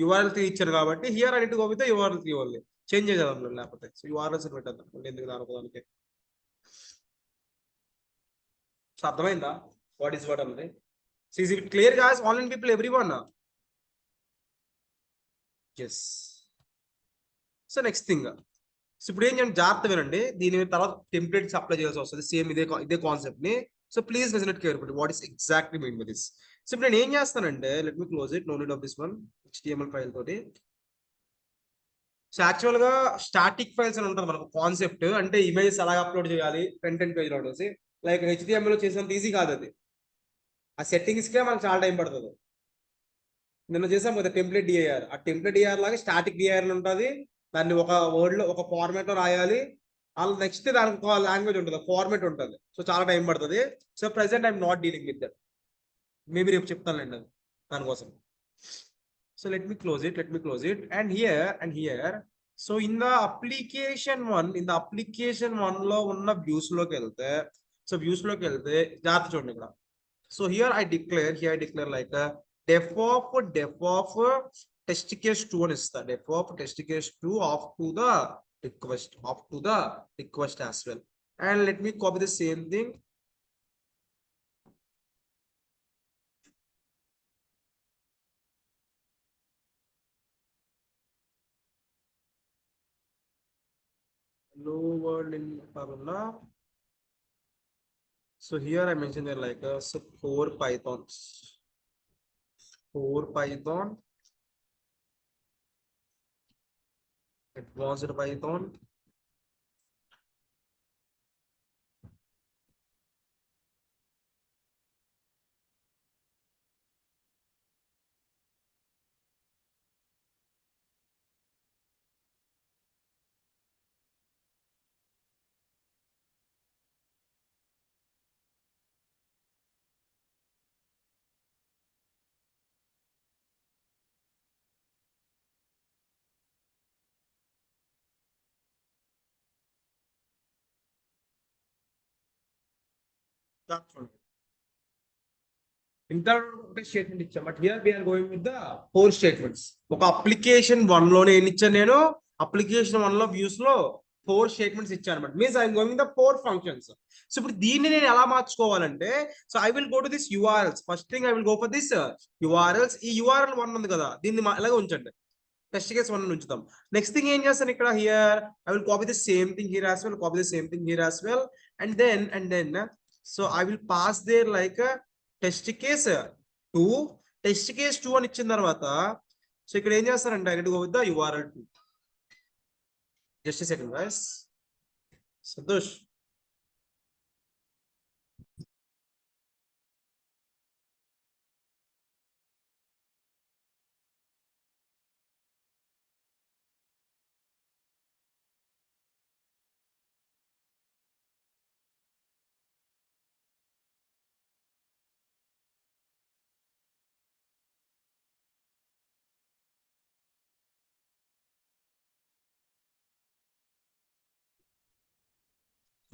URL 3 ఇచ్చారు కాబట్టి here I need to go with URL 3 only. Change చేద్దాం లేకపోతే. సో URLs పెట్టేద్దాం ఎందుకు దానికి. సో అర్థమైందా వాట్ ఈస్ వాట్ అన్నది? So is it clear guys online people everyone? yes. So next thing, so ఇప్పుడు ఏం చేయండి జాగ్రత్త వినండి, దీని తర్వాత టెంప్లెట్స్ అప్లై చేయాల్సి వస్తుంది సేమ్ ఇదే కాన్సెప్ట్ ని. So please listen it carefully what is exactly mean by this. So ఇప్పుడు నేను ఏం చేస్తానంటే let me close it, no need of this one HTML file తోటి. సో యాక్చువల్ గా స్టాటిక్ ఫైల్స్ అని ఉంటుంది మనకు కాన్సెప్ట్, అంటే ఇమేజెస్ ఎలా అప్లోడ్ చేయాలి ఫ్రంట్ ఎండ్ పేజ్ లో ఉండేసి, లైక్ HTML లో చేసినంత ఈజీ కాదు అది. ఆ సెట్టింగ్స్ కే మనకు చాలా టైం పడుతుంది. నిన్న చేసాం కదా టెంప్లెట్ డిఐఆర్, ఆ టెంప్లెట్ డిఐఆర్ లాగా స్టాటిక్ డిఐఆర్ ఉంటుంది. దాన్ని ఒక వర్డ్ లో ఒక ఫార్మాట్ లో రాయాలి. అలా నెక్స్ట్ దానికి ఒక లాంగ్వేజ్ ఉంటుంది, ఫార్మాట్ ఉంటుంది. సో చాలా టైం పడుతుంది. So present I'm not dealing with that. Maybe రేపు చెప్తానండి అది దానికోసం. So let me close it and here so in the application 1 లో ఉన్న వ్యూస్ లోకి వెళ్తే, సో వ్యూస్ లోకి వెళ్తే జాగ్రత్త చూడండి ఇక్కడ. So here I declare like def of test case 2 అని ఇస్తా. def of test case 2 off to the request as well. And let me copy the same thing. Hello world in Parula. So here I mentioned there like so 4 Python, advanced Python, inter statement ఇచ్చాం, but here we're going with the 4 statements. ఒక application 1 లోనే ఏం ఇచ్చాను నేను, application 1 లో views లో 4 statements ఇచ్చాను అనమాట. Means I'm going the 4 functions. సో ఇప్పుడు దీన్ని నేను ఎలా మార్చుకోవాలంటే, so I will go to this URLs. First thing I will go for this URLs. ఈ యూఆర్ఎల్ 1 ఉంది కదా, దీన్ని ఇలాగే ఉంచండి, టెస్ట్ కేస్ 1 ఉంచుతాం. నెక్స్ట్ థింగ్ ఏం చేస్తాను ఇక్కడ, here I will copy the same thing here as well, copy the same thing here as well, and then so I will pass there like test case 2, test case 2 అని ఇచ్చిన తర్వాత, so ఇక్కడ ఏం చేస్తారంటే I need to go with the URL 2. Just a second guys. Santosh,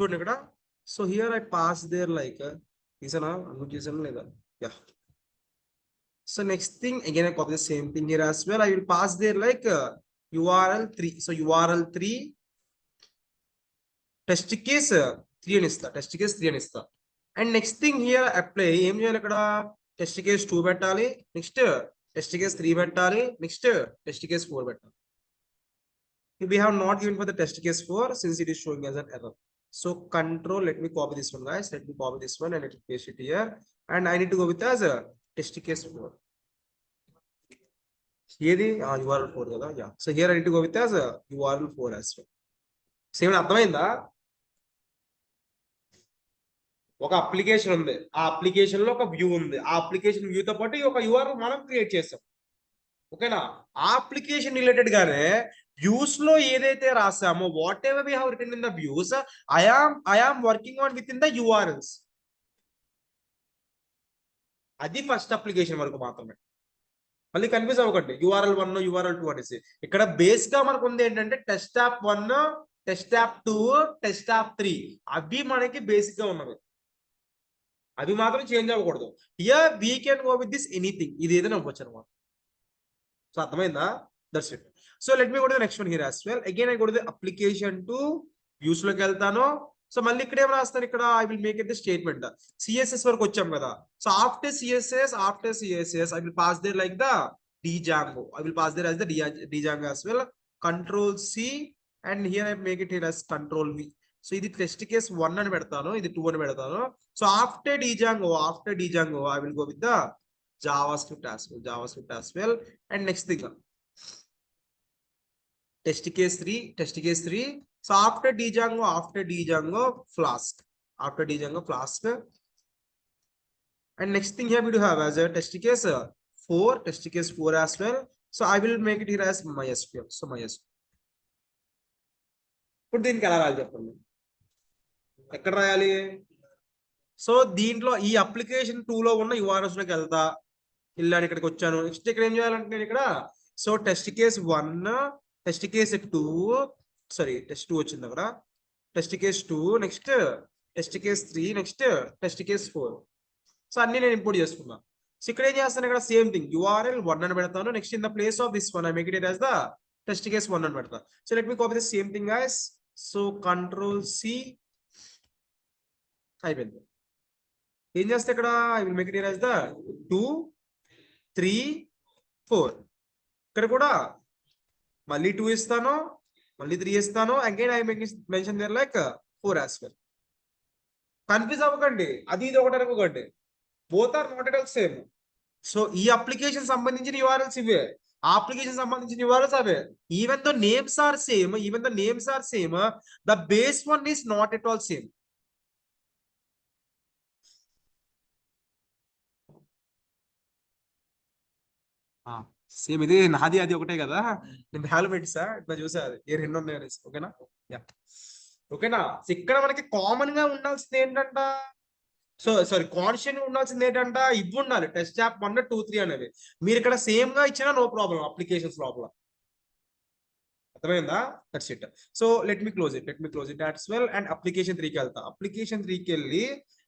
చూడండి ఇక్కడ. So here I pass there like, తీసానా unmute చేసాను లేదా, yeah. So next thing again I copy the same thing here as well. I will pass there like URL 3. So URL 3 test case 3 అని ఇస్తా, test case 3 అని ఇస్తా. And next thing here apply ఏం చేయాలి ఇక్కడ, test case 2 పెట్టాలి, next test case 3 పెట్టాలి, next test case 4 పెట్టాలి. We have not given for the test case 4 since it is showing as an error. So control, let me copy this one guys, let me copy this one and let me paste it here, and I need to go with as a test case 4. ఏది URL 4 కదా, yeah. So here I need to go with as URL 4 as well. Same అర్థమైందా? ఒక application ఉంది, ఆ application లో ఒక view ఉంది, ఆ అప్లికేషన్ వ్యూ తో పాటు ఒక URL మనం క్రియేట్ చేసాం, ఓకేనా? ఆ అప్లికేషన్ రిలేటెడ్ గానే వ్యూస్ లో ఏదైతే రాసామో, whatever we have written in the views, I am working on with in the URLs. అది ఫస్ట్ అప్లికేషన్ వరకు మాత్రమే. మళ్ళీ కన్ఫ్యూజ్ అవ్వకండి, URL 1 URL 2 అనేసి. ఇక్కడ బేస్ గా మనకు ఉంది ఏంటంటే test app 1, test app 2, test app 3. అవి మనకి బేసిక్ గా ఉన్నవి, అవి మాత్రం చేంజ్ అవ్వకూడదు. Here we can go with this anything, ఇది ఏదైనా అవ్వచ్చు అనమాట. సో అర్థమైందా? That's it. So let me go to the next one here as well. Again I go to the application 2, views లోకి వెళ్తాను. సో మళ్ళీ ఇక్కడ ఏం రాస్తాను, ఇక్కడ I will make it the statement. CSS వరకు వచ్చాం కదా. So after CSS I will pass there like the Django. I will pass there as the Django as well. Control C, and here I make it here as Control V. So ఇది test case 1 అని పెడతాను, ఇది 2 అని పెడతాను. So after Django I will go with the JavaScript as well. And next thing, test case 3. So after Django Flask. And next thing here we do have as a test case 4 as well. So I will make it here as MySQL. So MySQL. ఇప్పుడు దీనికి ఎలా రాయాలి చెప్పండి, ఎక్కడ రాయాలి? So దీంట్లో ఈ application 2 లో ఉన్న URLs లోకి వెళ్తా, వెళ్ళాను, ఇక్కడికి వచ్చాను. నెక్స్ట్ ఇక్కడ ఏం చేయాలంటే నేను ఇక్కడ, so test case 1, test case 2, sorry test 2 వచ్చింది అక్కడ, test case 2, next test case 3, next test case 4. So అన్ని నేను ఇంపోర్ట్ చేసుకున్నా. సో ఇక్కడ ఏం చేస్తాను, ఇక్కడ సేమ్ థింగ్ URL 1 అని పెడతాను. Next in the place of this one I make it as the test case 1 అని పెడతా. So let me copy the same thing guys. So control C, అయిపోయింది. ఏం చేస్తే ఇక్కడ I will make it as the 2, 3, 4. ఇక్కడ కూడా మళ్ళీ 2 ఇస్తాను, మళ్ళీ 3 ఇస్తాను. Again I make mention there like 4 as well. Confuse అవ్వకండి, అది ఇది ఒకటి అనుకోకండి, both are not at all same. So ఈ అప్లికేషన్ సంబంధించిన URLs ఇవే, ఆ అప్లికేషన్ సంబంధించిన URLs అవే. Even the names are same, the base one is not at all same. Same ఇది నాది అది ఒకటే కదా, నేను వాల్యూ పెట్టిసా, ఇట్లా చూసా అది ఏ 2 ఉన్నాయి అనేసి. ఓకేనా? యా, ఓకేనా? ఇక్కడ మనకి కామన్ గా ఉండాల్సింది ఏంటంట, సో సారీ కాన్స్టెంట్ ఉండాల్సింది ఏంటంట, ఇవి ఉండాలి, టెస్ట్ యాప్ 1, 2, 3 అనేవి. మీరు ఇక్కడ సేమ్ గా ఇచ్చినా నో ప్రాబ్లం అప్లికేషన్స్ లోపల. అర్థమైందా? That's it. So let me close it as well. And application 3కి వెళ్తా. అప్లికేషన్ 3కి వెళ్ళి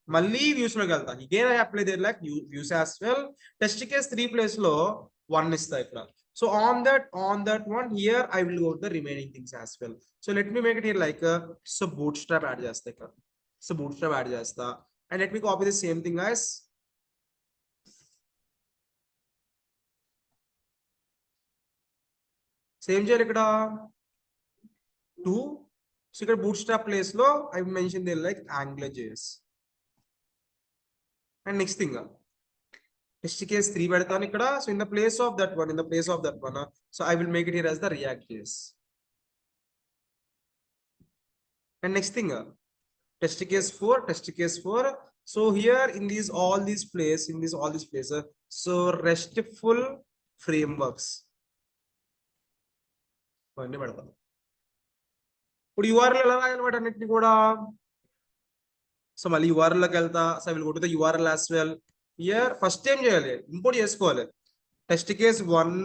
మళ్ళీ వ్యూస్ లోకి వెళ్తా. Again I apply there like views as well. Test case 3 place లో 1 ఇస్తా ఇక్కడ. So on that one here I will go to the remaining things as well. So let me make it here like so bootstrap add చేస్తా ఇక్కడ. So bootstrap add చేస్తా and let me copy the same thing guys. Same చేయాలి ఇక్కడ 2. So ఇక్కడ bootstrap place లో I mentioned there like AngularJS. And next thing test case 3 పెడతాను ఇక్కడ. So in the place of that one so I will make it here as the React.js. And next thing test case 4. So here in all these places so RESTful frameworks అన్ని పెడతాను. ఇప్పుడు URL ఎలా రాయాలి వాటన్నిటిని కూడా. So మళ్ళీ URL లోకి వెళ్తా. So I will go to the URL as well. Here first ఏం చేయాలి, ఇంపోర్ట్ చేసుకోవాలి. Test case 1,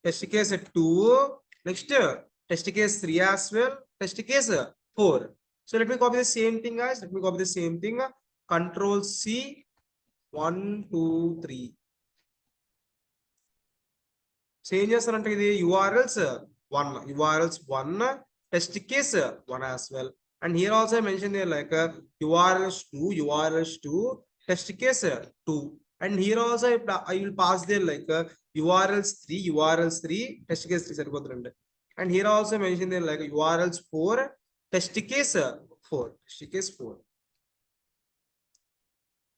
test case 2, next test case 3 as well, test case 4. So let me copy the same thing guys. Control C 1 2 3. So ఏం చేస్తారంటే ఇది URLs 1 test case 1 as well. And here also I mentioned there like URLs 2 test case 2. And here also I will pass there like URLs 3 test case 3 సరిపోతుంది. And here also I mentioned there like URLs 4 test case 4.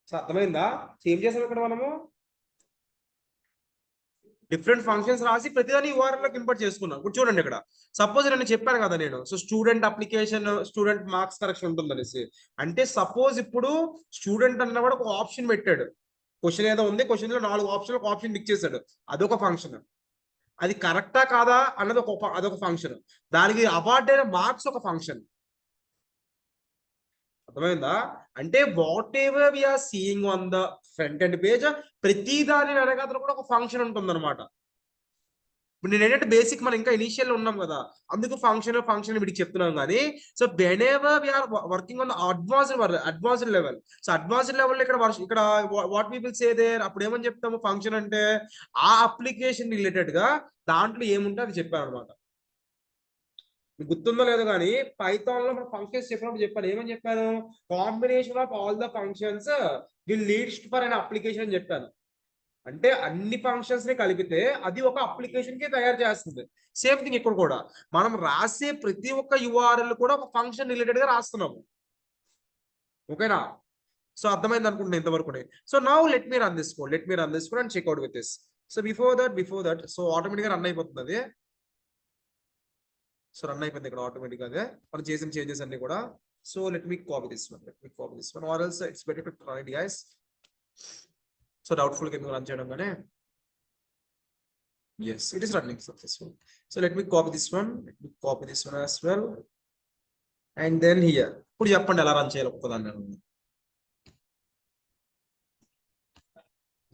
So అర్థమైందా? Same చేసాం ఇక్కడ మనము different functions రాసి ప్రతిదాన్ని URL లోకి import చేసుకున్నాం. ఇప్పుడు చూడండి ఇక్కడ సపోజ్ నేను చెప్పాను కదా నేను so student application student marks correction ఉంటుందనేసి. అంటే సపోజ్ ఇప్పుడు స్టూడెంట్ అన్న కూడా ఒక ఆప్షన్ పెట్టాడు. క్వశ్చన్ ఏదో ఉంది, క్వశ్చన్ లో 4 ఆప్షన్ ఒక ఆప్షన్ పిక్ చేశాడు. అదొక ఫంక్షన్. అది కరెక్టా కాదా అన్నది అదొక ఫంక్షన్. దానికి అవార్డ్ అయిన మార్క్స్ ఒక ఫంక్షన్. అర్థమైందా? అంటే whatever we are seeing on the front end page ప్రతి దాని వెనకాల కూడా ఒక ఫంక్షన్ ఉంటుంది అనమాట. ఇప్పుడు నేను ఏంటంటే బేసిక్ మనం ఇంకా ఇనిషియల్ ఉన్నాం కదా, అందుకు ఫంక్షన్ వీడికి చెప్తున్నాం. కానీ so whenever we are working on advanced level. So advanced level ఇక్కడ what we will say there, అప్పుడు ఏమని చెప్తాము ఫంక్షన్ అంటే ఆ అప్లికేషన్ రిలేటెడ్ గా దాంట్లో ఏముంటే అది చెప్పాను అనమాట. గుర్తుందో లేదో కానీ పైథాన్ లో మనం ఫంక్షన్స్ చెప్పినప్పుడు చెప్పాను. ఏమని చెప్పాను? Combination of all the functions will leads for an application అని చెప్పాను. అంటే అన్ని ఫంక్షన్స్ ని కలిపితే అది ఒక అప్లికేషన్ కి తయారు చేస్తుంది. సేమ్ థింగ్ ఇక్కడ కూడా మనం రాసే ప్రతి ఒక్క URL కూడా ఒక ఫంక్షన్ రిలేటెడ్ గా రాస్తున్నాము. ఓకేనా? సో అర్థమైంది అనుకుంటున్నా ఇంతవరకు. So now let me run this code and checkout with this. So before that so automatic గా రన్ అయిపోతుంది. సో రన్ అయిపోయింది ఇక్కడ ఆటోమేటిక్ గా మనం చేసిన చేంజెస్ అన్ని కూడా. So let me copy this one or else it's better to run it guys. So doubtful గా రన్ చేయడం గానే yes it is running successful. So let me copy this one as well and then here ఇప్పుడు చెప్పండి ఎలా run చేయాలి ఒక్కదాన్ని.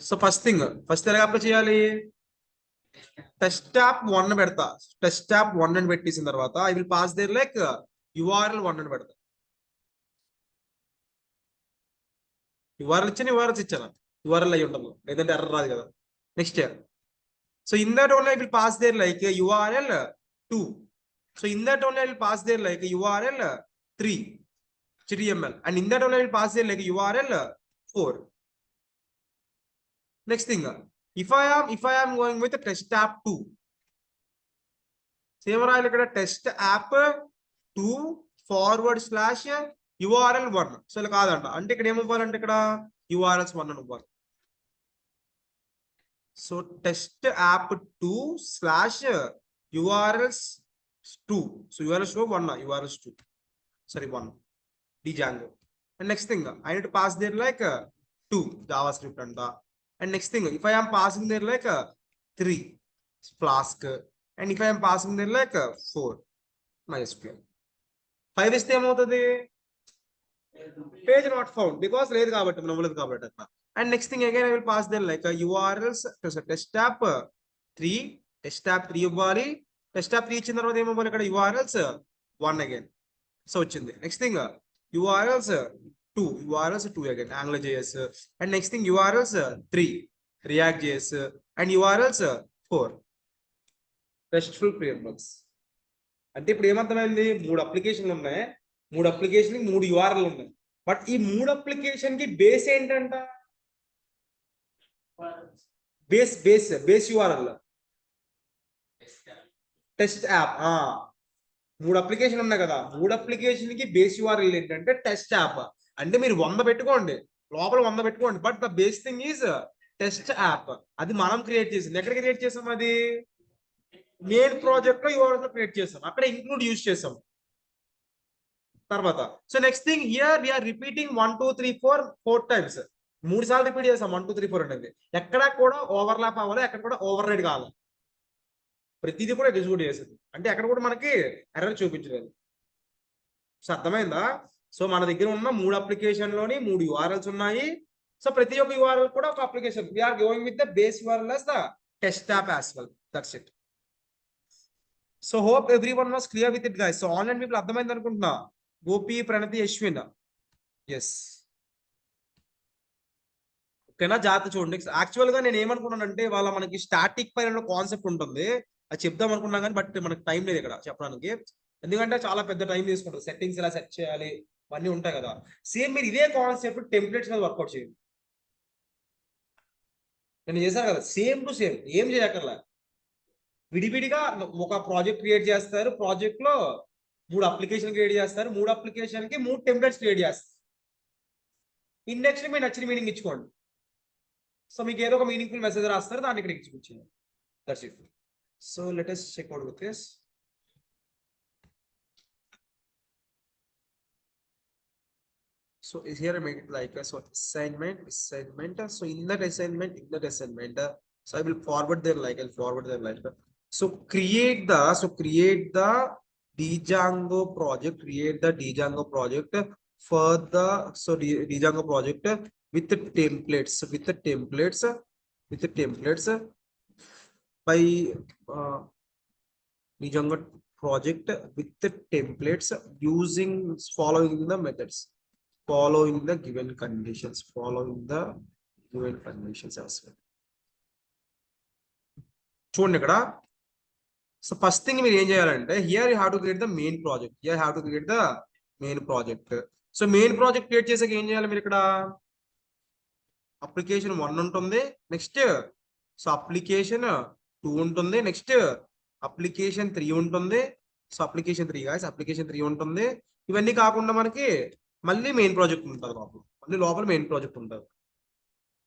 So first ఎలా apply చేయాలి? టెస్ట్ యాప్ 1 పెడతా. టెస్ట్ యాప్ 1 అని పెట్టేసిన తర్వాత I will pass there like URL 1 అని పెడతా. URL ఇచ్చాను URL అయి ఉండదు, లేదంటే ఎర్రర్ రాదు కదా. Next so in that only I will pass there like URL 2. So in that only I will pass there like URL 3 HTML, and in that only I will pass there like URL 4. Next thing, if I am going with a test app 2, same రాయాలి ఇక్కడ test app 2 / URL 1. So ఇలా కాదంట, అంటే ఇక్కడ ఏమవ్వాలంటే ఇక్కడ URLs 1 అని ఇవ్వాలి. So test app 2 / URLs 2. So URLs 1 URLs 2 sorry 1 Django. And next thing I need to pass there like 2 JavaScript anta. And next thing if I am passing there like 3 Flask, and if I am passing there like 4 MySQL. 5 ఇస్తే ఏమవుతుంది? Page not found because లేదు కాబట్టి మనం లేదు కాబట్టి అట్లా. And next thing again I will pass there like URLs test app 3 ఇవ్వాలి. test app 3 ఇచ్చిన తర్వాత ఏమవ్వాలి ఇక్కడ URLs 1 again. సో వచ్చింది. Next thing URLs 2 URLs 2 again AngularJS, and next thing URLs 3 React.js, and URLs 4 RESTful frameworks. అంటే ఇప్పుడు ఏమర్థమైంది, 3 అప్లికేషన్లు ఉన్నాయి, 3 అప్లికేషన్ 3 URL ఉన్నాయి. బట్ ఈ 3 అప్లికేషన్ కి బేస్ ఏంటంట, base URL test app. 3 application ఉన్నాయి కదా, 3 అప్లికేషన్ కి బేస్ URL ఏంటంటే టెస్ట్ యాప్. అంటే మీరు 100 పెట్టుకోండి, లోపల 100 పెట్టుకోండి, but the base thing is test app. అది మనం క్రియేట్ చేసింది. ఎక్కడ క్రియేట్ చేసాం, అది మెయిన్ ప్రాజెక్ట్ లో URL క్రియేట్ చేసాం, అక్కడ ఇంక్లూడ్ యూజ్ చేసాం. తర్వాత so next thing here we are repeating 1 2 3 4 times, 3 సార్లు రిపీట్ చేసాం 1 2 3 4 అనేది. ఎక్కడ కూడా ఓవర్లాప్ అవ్వాలి, ఎక్కడ కూడా ఓవర్ రైడ్ కావాలి, ప్రతిదీ కూడా ఎగ్జిక్యూట్ చేసేది. అంటే ఎక్కడ కూడా మనకి ఎర్రర్ చూపించలేదు. సో అర్థమైందా? సో మన దగ్గర ఉన్న 3 అప్లికేషన్లోని 3 URLs ఉన్నాయి. సో ప్రతి ఒక్క URL కూడా ఒక application. We are going with the base URL as the test app as well. That's it. So hope everyone was clear with it, guys. So online people అర్థమైంది అనుకుంటున్నా. గోపి, ప్రణతి, అశ్విన్, ఎస్ ఓకేనా? జాగ్రత్త చూడండి. యాక్చువల్ గా నేను ఏమనుకున్నానంటే వాళ్ళ మనకి స్టాటిక్ పైన కాన్సెప్ట్ ఉంటుంది, అది చెప్దాం అనుకున్నా కానీ బట్ మనకి టైం లేదు ఇక్కడ చెప్పడానికి. ఎందుకంటే చాలా పెద్ద టైం తీసుకుంటుంది, సెట్టింగ్స్ ఎలా సెట్ చేయాలి అన్నీ ఉంటాయి కదా. సేమ్ మీరు ఇదే కాన్సెప్ట్ టెంప్లెట్స్ మీద వర్కౌట్ చేయండి. నేను చేశాను కదా, సేమ్ టు సేమ్, ఏం చేయక్కర్లా. విడివిడిగా ఒక ప్రాజెక్ట్ క్రియేట్ చేస్తారు, ప్రాజెక్ట్ లో 3 అప్లికేషన్ క్రియేట్ చేస్తారు, 3 అప్లికేషన్ కి 3 టెంప్లెట్స్ క్రియేట్ చేస్తారు. ఇండెక్స్ మీరు నచ్చిన మీనింగ్ ఇచ్చుకోండి. సో మీకు ఏదో ఒక మీనింగ్ఫుల్ మెసేజ్ రాస్తారు, దాన్ని ఇక్కడ ఇచ్చుకొచ్చింది. That's it. So let us check out with this. So is here I make it like a so assignment. So in that assignment, so I will forward their like, I'll forward their like. So create the Django project. Create the Django project for the Django project with the templates. By Django project with the templates using following the methods. Following the given conditions as well. చూడండి ఇక్కడ. So first thing మీరు ఏం చేయాలంటే here you have to create the main project. So main project create చేసాక ఏం చేయాలి మీరు ఇక్కడ, అప్లికేషన్ 1 ఉంటుంది, నెక్స్ట్ సో అప్లికేషన్ 2 ఉంటుంది, నెక్స్ట్ అప్లికేషన్ 3 ఉంటుంది. సో అప్లికేషన్ 3 ఉంటుంది. ఇవన్నీ కాకుండా మనకి మళ్ళీ మెయిన్ ప్రాజెక్ట్ ఉంటుంది, లోపల మెయిన్ ప్రాజెక్ట్ ఉంటుంది.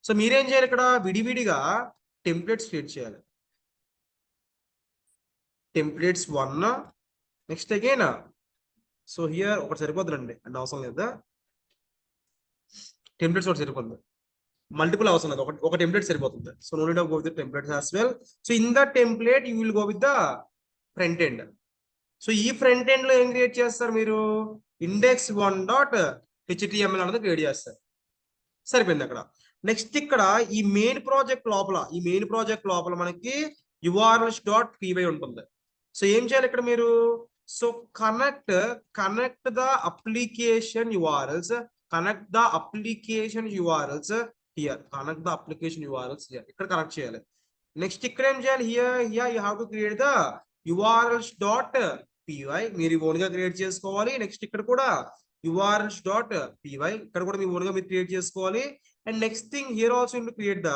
సో మీరేం చేయాలి ఇక్కడ, విడివిడిగా టెంప్లెట్స్ క్రియేట్ చేయాలి. Templates 1, next again so here ఒకటి సరిపోతుందండి, అంటే అవసరం లేదా, టెంప్లెట్స్ ఒకటి సరిపోతుంది, మల్టిపుల్ అవసరం లేదు, ఒక టెంప్లెట్ సరిపోతుంది. So no need to go with templates as well. So in the template you will go with the front end. So ఈ ఫ్రంట్ ఎండ్ లో ఏం క్రియేట్ చేస్తారు మీరు, index1.html అనేది క్రియేట్ చేస్తారు. సరిపోయింది అక్కడ. నెక్స్ట్ ఇక్కడ ఈ మెయిన్ ప్రాజెక్ట్ లోపల మనకి urls.py ఉంటుంది. సో ఏం చేయాలి ఇక్కడ మీరు, so connect the application URLs here, ఇక్కడ కనెక్ట్ చేయాలి. నెక్స్ట్ ఇక్కడ ఏం చేయాలి, here you have to create the urls.py, మీరు ఓన్గా క్రియేట్ చేసుకోవాలి. నెక్స్ట్ ఇక్కడ కూడా urls.py, ఇక్కడ కూడా మీ ఓన్గా మీరు క్రియేట్ చేసుకోవాలి. And next thing here also you create the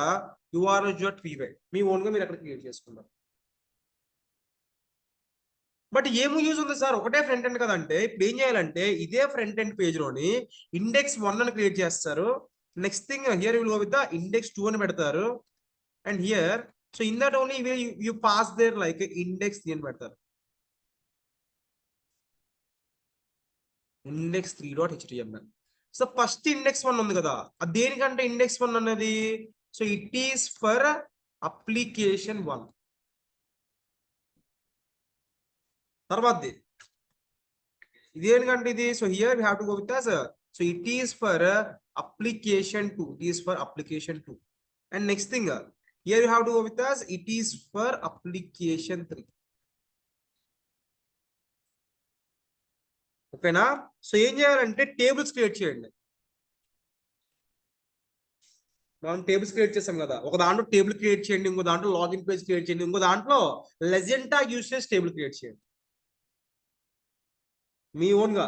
urls.py, మీ ఓన్గా మీరు అక్కడ క్రియేట్ చేసుకున్నారు. బట్ ఏమో యూజ్ ఉంది సార్, ఒకటే ఫ్రంట్ ఎండ్ కదంటే ఇప్పుడు ఏం చేయాలంటే ఇదే ఫ్రంట్ ఎండ్ పేజ్ లోని index1 అని క్రియేట్ చేస్తారు. Next thing here you will go with the index2 అని పెడతారు. And here so in that only you pass there like index3 అని పెడతారు. index3.html. సో ఫస్ట్ index1 ఉంది కదా, అది దేనికంటే index1 అనేది, so it is for application 1. తర్వాత ఇదేంటంటే ఇది, so here we have to go with as so it is for application 2, and next thing here you have to go with as it is for application 3. ఓకేనా? So ఏం చేయాలంటే tables create చేయండి. మనం tables create చేస్తాం కదా, ఒక దాంట్లో table create చేయండి, ఇంకో దాంట్లో లాగిన్ పేజ్ క్రియేట్ చేయండి, ఇంకో దాంట్లో లెజెండా యూస్ చేసి టేబుల్ క్రియేట్ చేయండి. మీ ఓన్ గా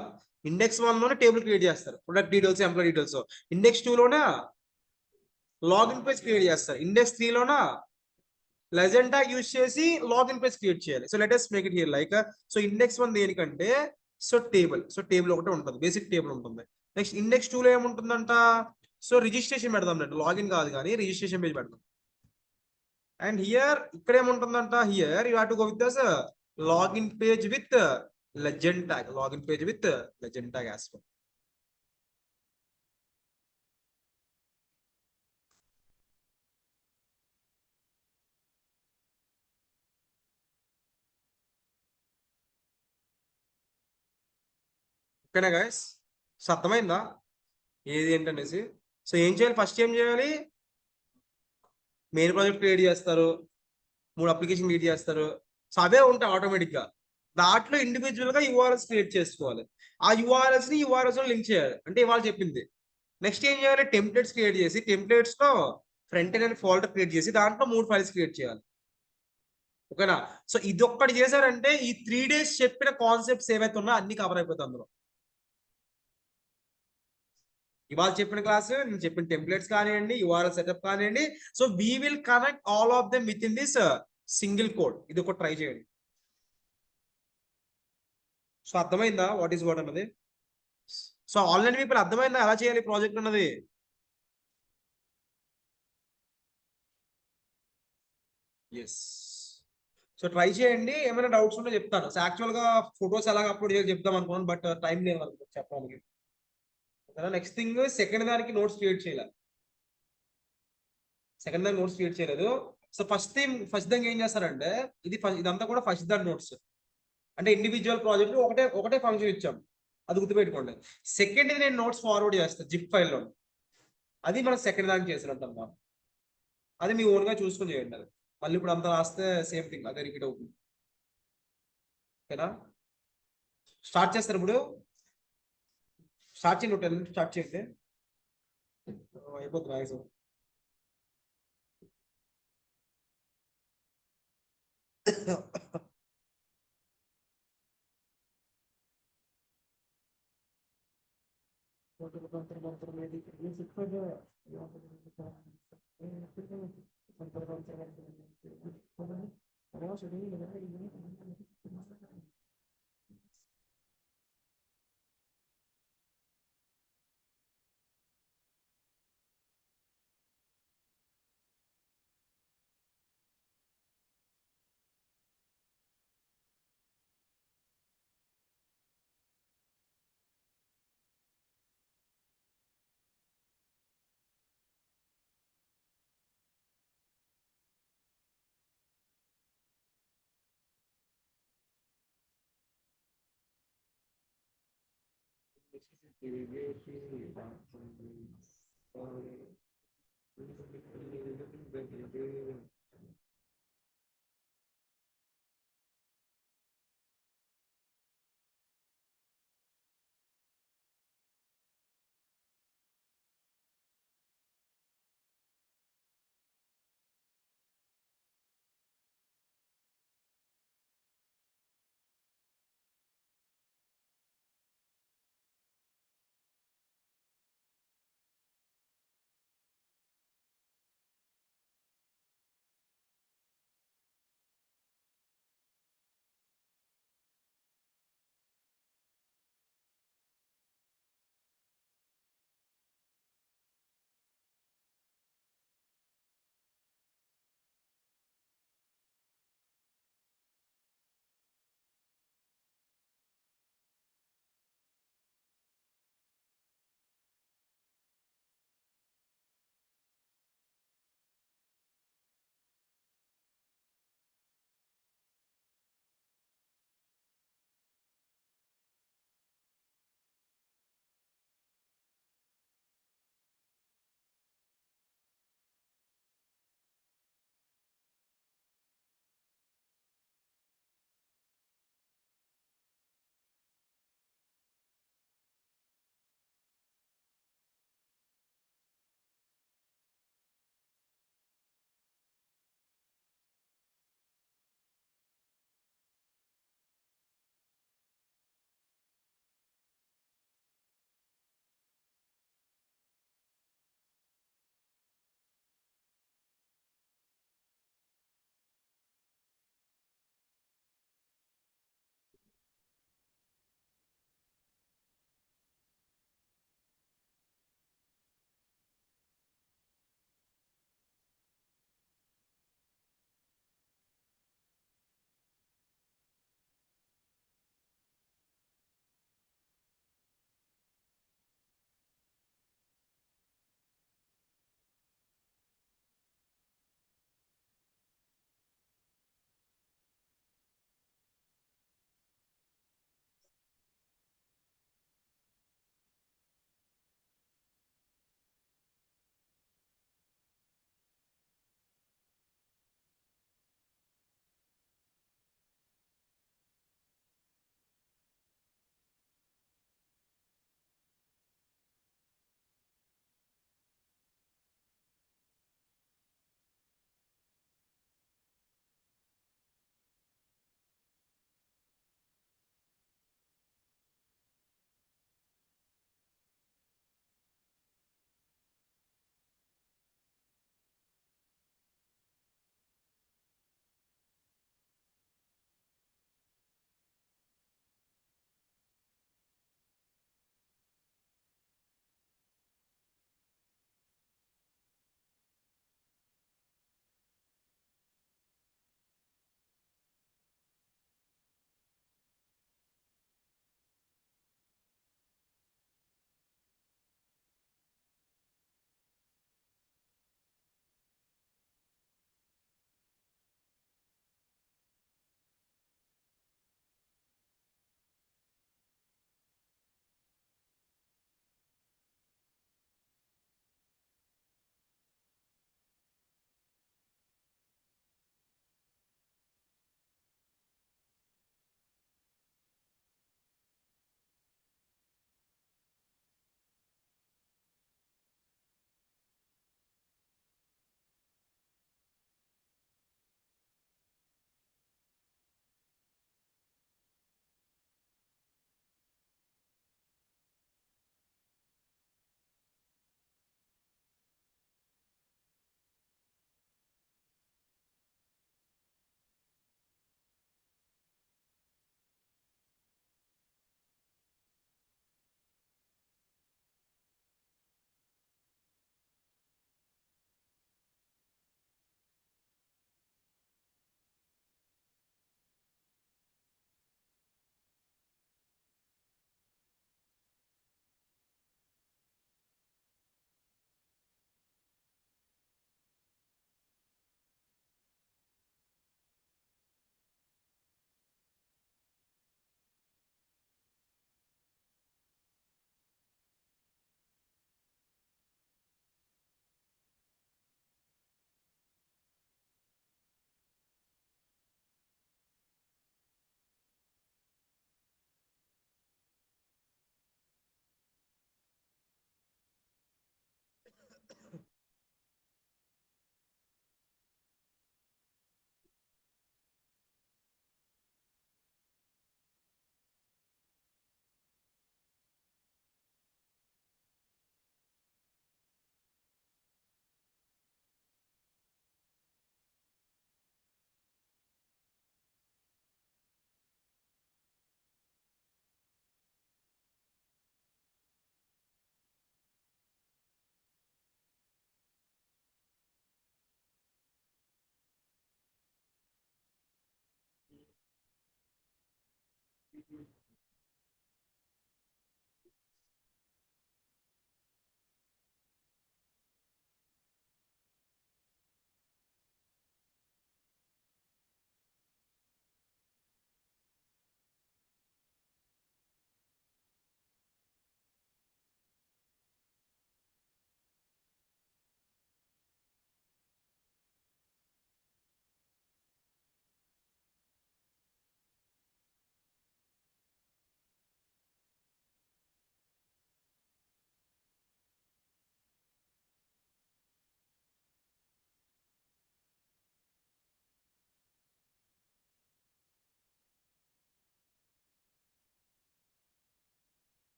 ఇండెక్స్ 1 లోనే టేబుల్ క్రియేట్ చేస్తారు, product details, employee details. Index 2 లోనే లాగిన్ పేజ్ క్రియేట్ చేస్తారు. ఇండెక్స్ 3 లోన లెజెండా యూస్ చేసి లాగిన్ పేజ్ క్రియేట్ చేయాలి. So let us make it here like, so index 1 దేనికంటే, సో టేబుల్ ఒకటే ఉంటుంది, బేసిక్ టేబుల్ ఉంటుంది. నెక్స్ట్ ఇండెక్స్ 2 లో ఏముంటుందంట, సో రిజిస్ట్రేషన్ పెడదాం అంటే, లాగిన్ కాదు కానీ రిజిస్ట్రేషన్ పేజ్ పెడదాం. అండ్ హియర్ ఇక్కడ ఏముంటుందంట, here you have to go with this login page with legend tag, login page with legend tag as well. ఓకేనా గైస్? సో అర్థమైందా ఏది ఏంటనేసి? సో ఏం చేయాలి, ఫస్ట్ ఏం చేయాలి, మెయిన్ ప్రాజెక్ట్ క్రియేట్ చేస్తారు, 3 అప్లికేషన్ క్రియేట్ చేస్తారు. సో అవే ఉంటాయి ఆటోమేటిక్ గా. దాంట్లో ఇండివిజువల్ గా యూఆర్ఎల్స్ క్రియేట్ చేసుకోవాలి. ఆ యూఆర్ఎల్స్ ని యూఆర్ఎల్స్ లో లింక్ చేయాలి, అంటే ఇవాళ చెప్పింది. నెక్స్ట్ ఏం చేయాలి, టెంప్లెట్స్ క్రియేట్ చేసి, టెంప్లెట్స్ లో front end and folder create చేసి దాంట్లో 3 ఫైల్స్ క్రియేట్ చేయాలి. ఓకేనా? సో ఇది ఒక్కటి చేశారంటే ఈ 3 days చెప్పిన కాన్సెప్ట్స్ ఏవైతే ఉన్నాయో అన్ని కవర్ అయిపోతాయి అందులో. ఇవాళ చెప్పిన క్లాస్, నేను చెప్పిన టెంప్లెట్స్ కానివ్వండి, యూఆర్ఎల్ సెటప్ కానివ్వండి, so we will connect all of them with in this single code. ఇది ఒక ట్రై చేయండి. సో అర్థమైందా వాట్ ఈస్ వాట్ అన్నది? సో ఆన్లైన్ పీపుల్ అర్థమైందా ఎలా చేయాలి ప్రాజెక్ట్ అన్నది? ఎస్. సో ట్రై చేయండి, ఏమైనా డౌట్స్ ఉంటే చెప్తాను. సో యాక్చువల్ గా ఫొటోస్ ఎలాగ అప్లోడ్ చేయాలి చెప్తాం అనుకున్నాను, బట్ టైం లేదు అనుకో చెప్పడానికి. ఓకేనా? నెక్స్ట్ థింగ్, సెకండ్ దానికి నోట్స్ క్రియేట్ చేయాలి. సెకండ్ దానికి నోట్స్ క్రియేట్ చేయలేదు. సో ఫస్ట్ థింగ్ ఏం చేస్తారంటే, ఇదంతా కూడా ఫస్ట్ దాని నోట్స్, అంటే ఇండివిజువల్ ప్రాజెక్ట్ ఒకటే ఒకటే ఫంక్షన్ ఇచ్చాం, అది గుర్తుపెట్టుకోండి. సెకండ్ నేను నోట్స్ ఫార్వర్డ్ చేస్తాను జిప్ ఫైల్లో, అది మనం సెకండ్ దానికి చేసినట్టు అన్నమాట. అది మీ ఓన్ గా చూసుకుని చేయండి. అది మళ్ళీ ఇప్పుడు అంతా రాస్తే సేమ్ థింగ్ అదే రిపీట్ అవుతుంది. ఓకేనా? స్టార్ట్ చేస్తారు ఇప్పుడు. స్టార్ట్ చేయండి, 10 minutes స్టార్ట్ చేయండి. అయిపోతుంది maximum.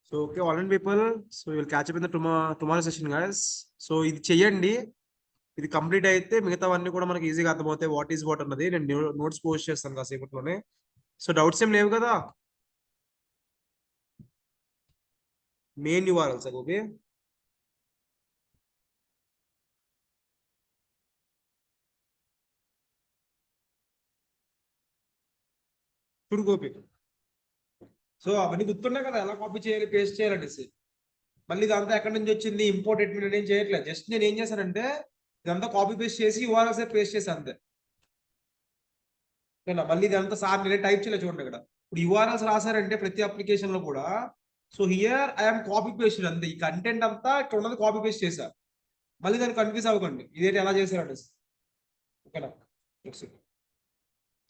So okay all and people so will catch up in the tomorrow session guys. So ఇది చెయ్యండి, ఇది కంప్లీట్ అయితే మిగతావన్నీ కూడా మనకి ఈజీగా అర్థమవుతాయి. వాట్ ఈస్ వాట్ అన్నది నేను నోట్స్ పోస్ట్ చేస్తాను కాసేపట్లోనే. సో డౌట్స్ ఏం లేవు కదా. Main URLs Gopi. చూడు గోపి, సో అవన్నీ గుర్తున్నాయి కదా ఎలా కాపీ చేయాలి పేస్ట్ చేయాలనేసి. మళ్ళీ ఇదంతా ఎక్కడి నుంచి వచ్చింది, ఇంపోర్టెడ్ నేను ఏం చేయట్లేదు. జస్ట్ నేను ఏం చేశానంటే ఇదంతా కాపీ పేస్ట్ చేసి URLs పేస్ట్ చేశాను అంతే. ఓకేనా, మళ్ళీ ఇదంతా సార్ నేనే టైప్ చేయలేదు చూడండి ఇక్కడ. ఇప్పుడు URLs రాశారంటే ప్రతి అప్లికేషన్ లో కూడా, so here I'm copy paste అంతే. ఈ కంటెంట్ అంతా ఇక్కడ ఉన్నది కాపీ పేస్ట్ చేశా. మళ్ళీ దాన్ని కన్ఫ్యూజ్ అవ్వకండి ఇదేంటి ఎలా చేశారంటే. ఓకేనా,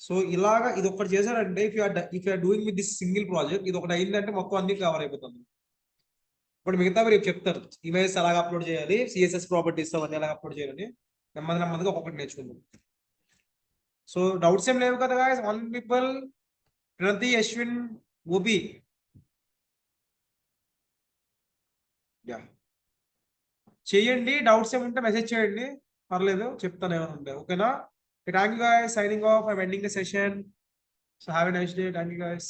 సో ఇలాగా ఇది ఒకటి చేశారంటే if you're doing with this single project, ఇది ఒకటి అయిందంటే మొత్తం అన్ని కవర్ అయిపోతుంది. ఇప్పుడు మిగతా రేపు చెప్తారు ఇమేజెస్ ఎలాగ అప్లోడ్ చేయాలి, CSS ప్రాపర్టీస్ అవన్నీ ఎలాగ అప్లోడ్ చేయాలని నెమ్మది నెమ్మదిగా ఒక్కొక్కటి నేర్చుకుందాం. సో డౌట్స్ ఏం లేవు కదా guys, వన్ పీపుల్ ప్రణతి అశ్విన్ గోపి. యా చేయండి, డౌట్స్ ఏముంటే మెసేజ్ చేయండి, పర్లేదు చెప్తాను ఏమైనా ఉంటే. ఓకేనా, thank you guys, signing off, I'm ending the session. So have a nice day, thank you guys.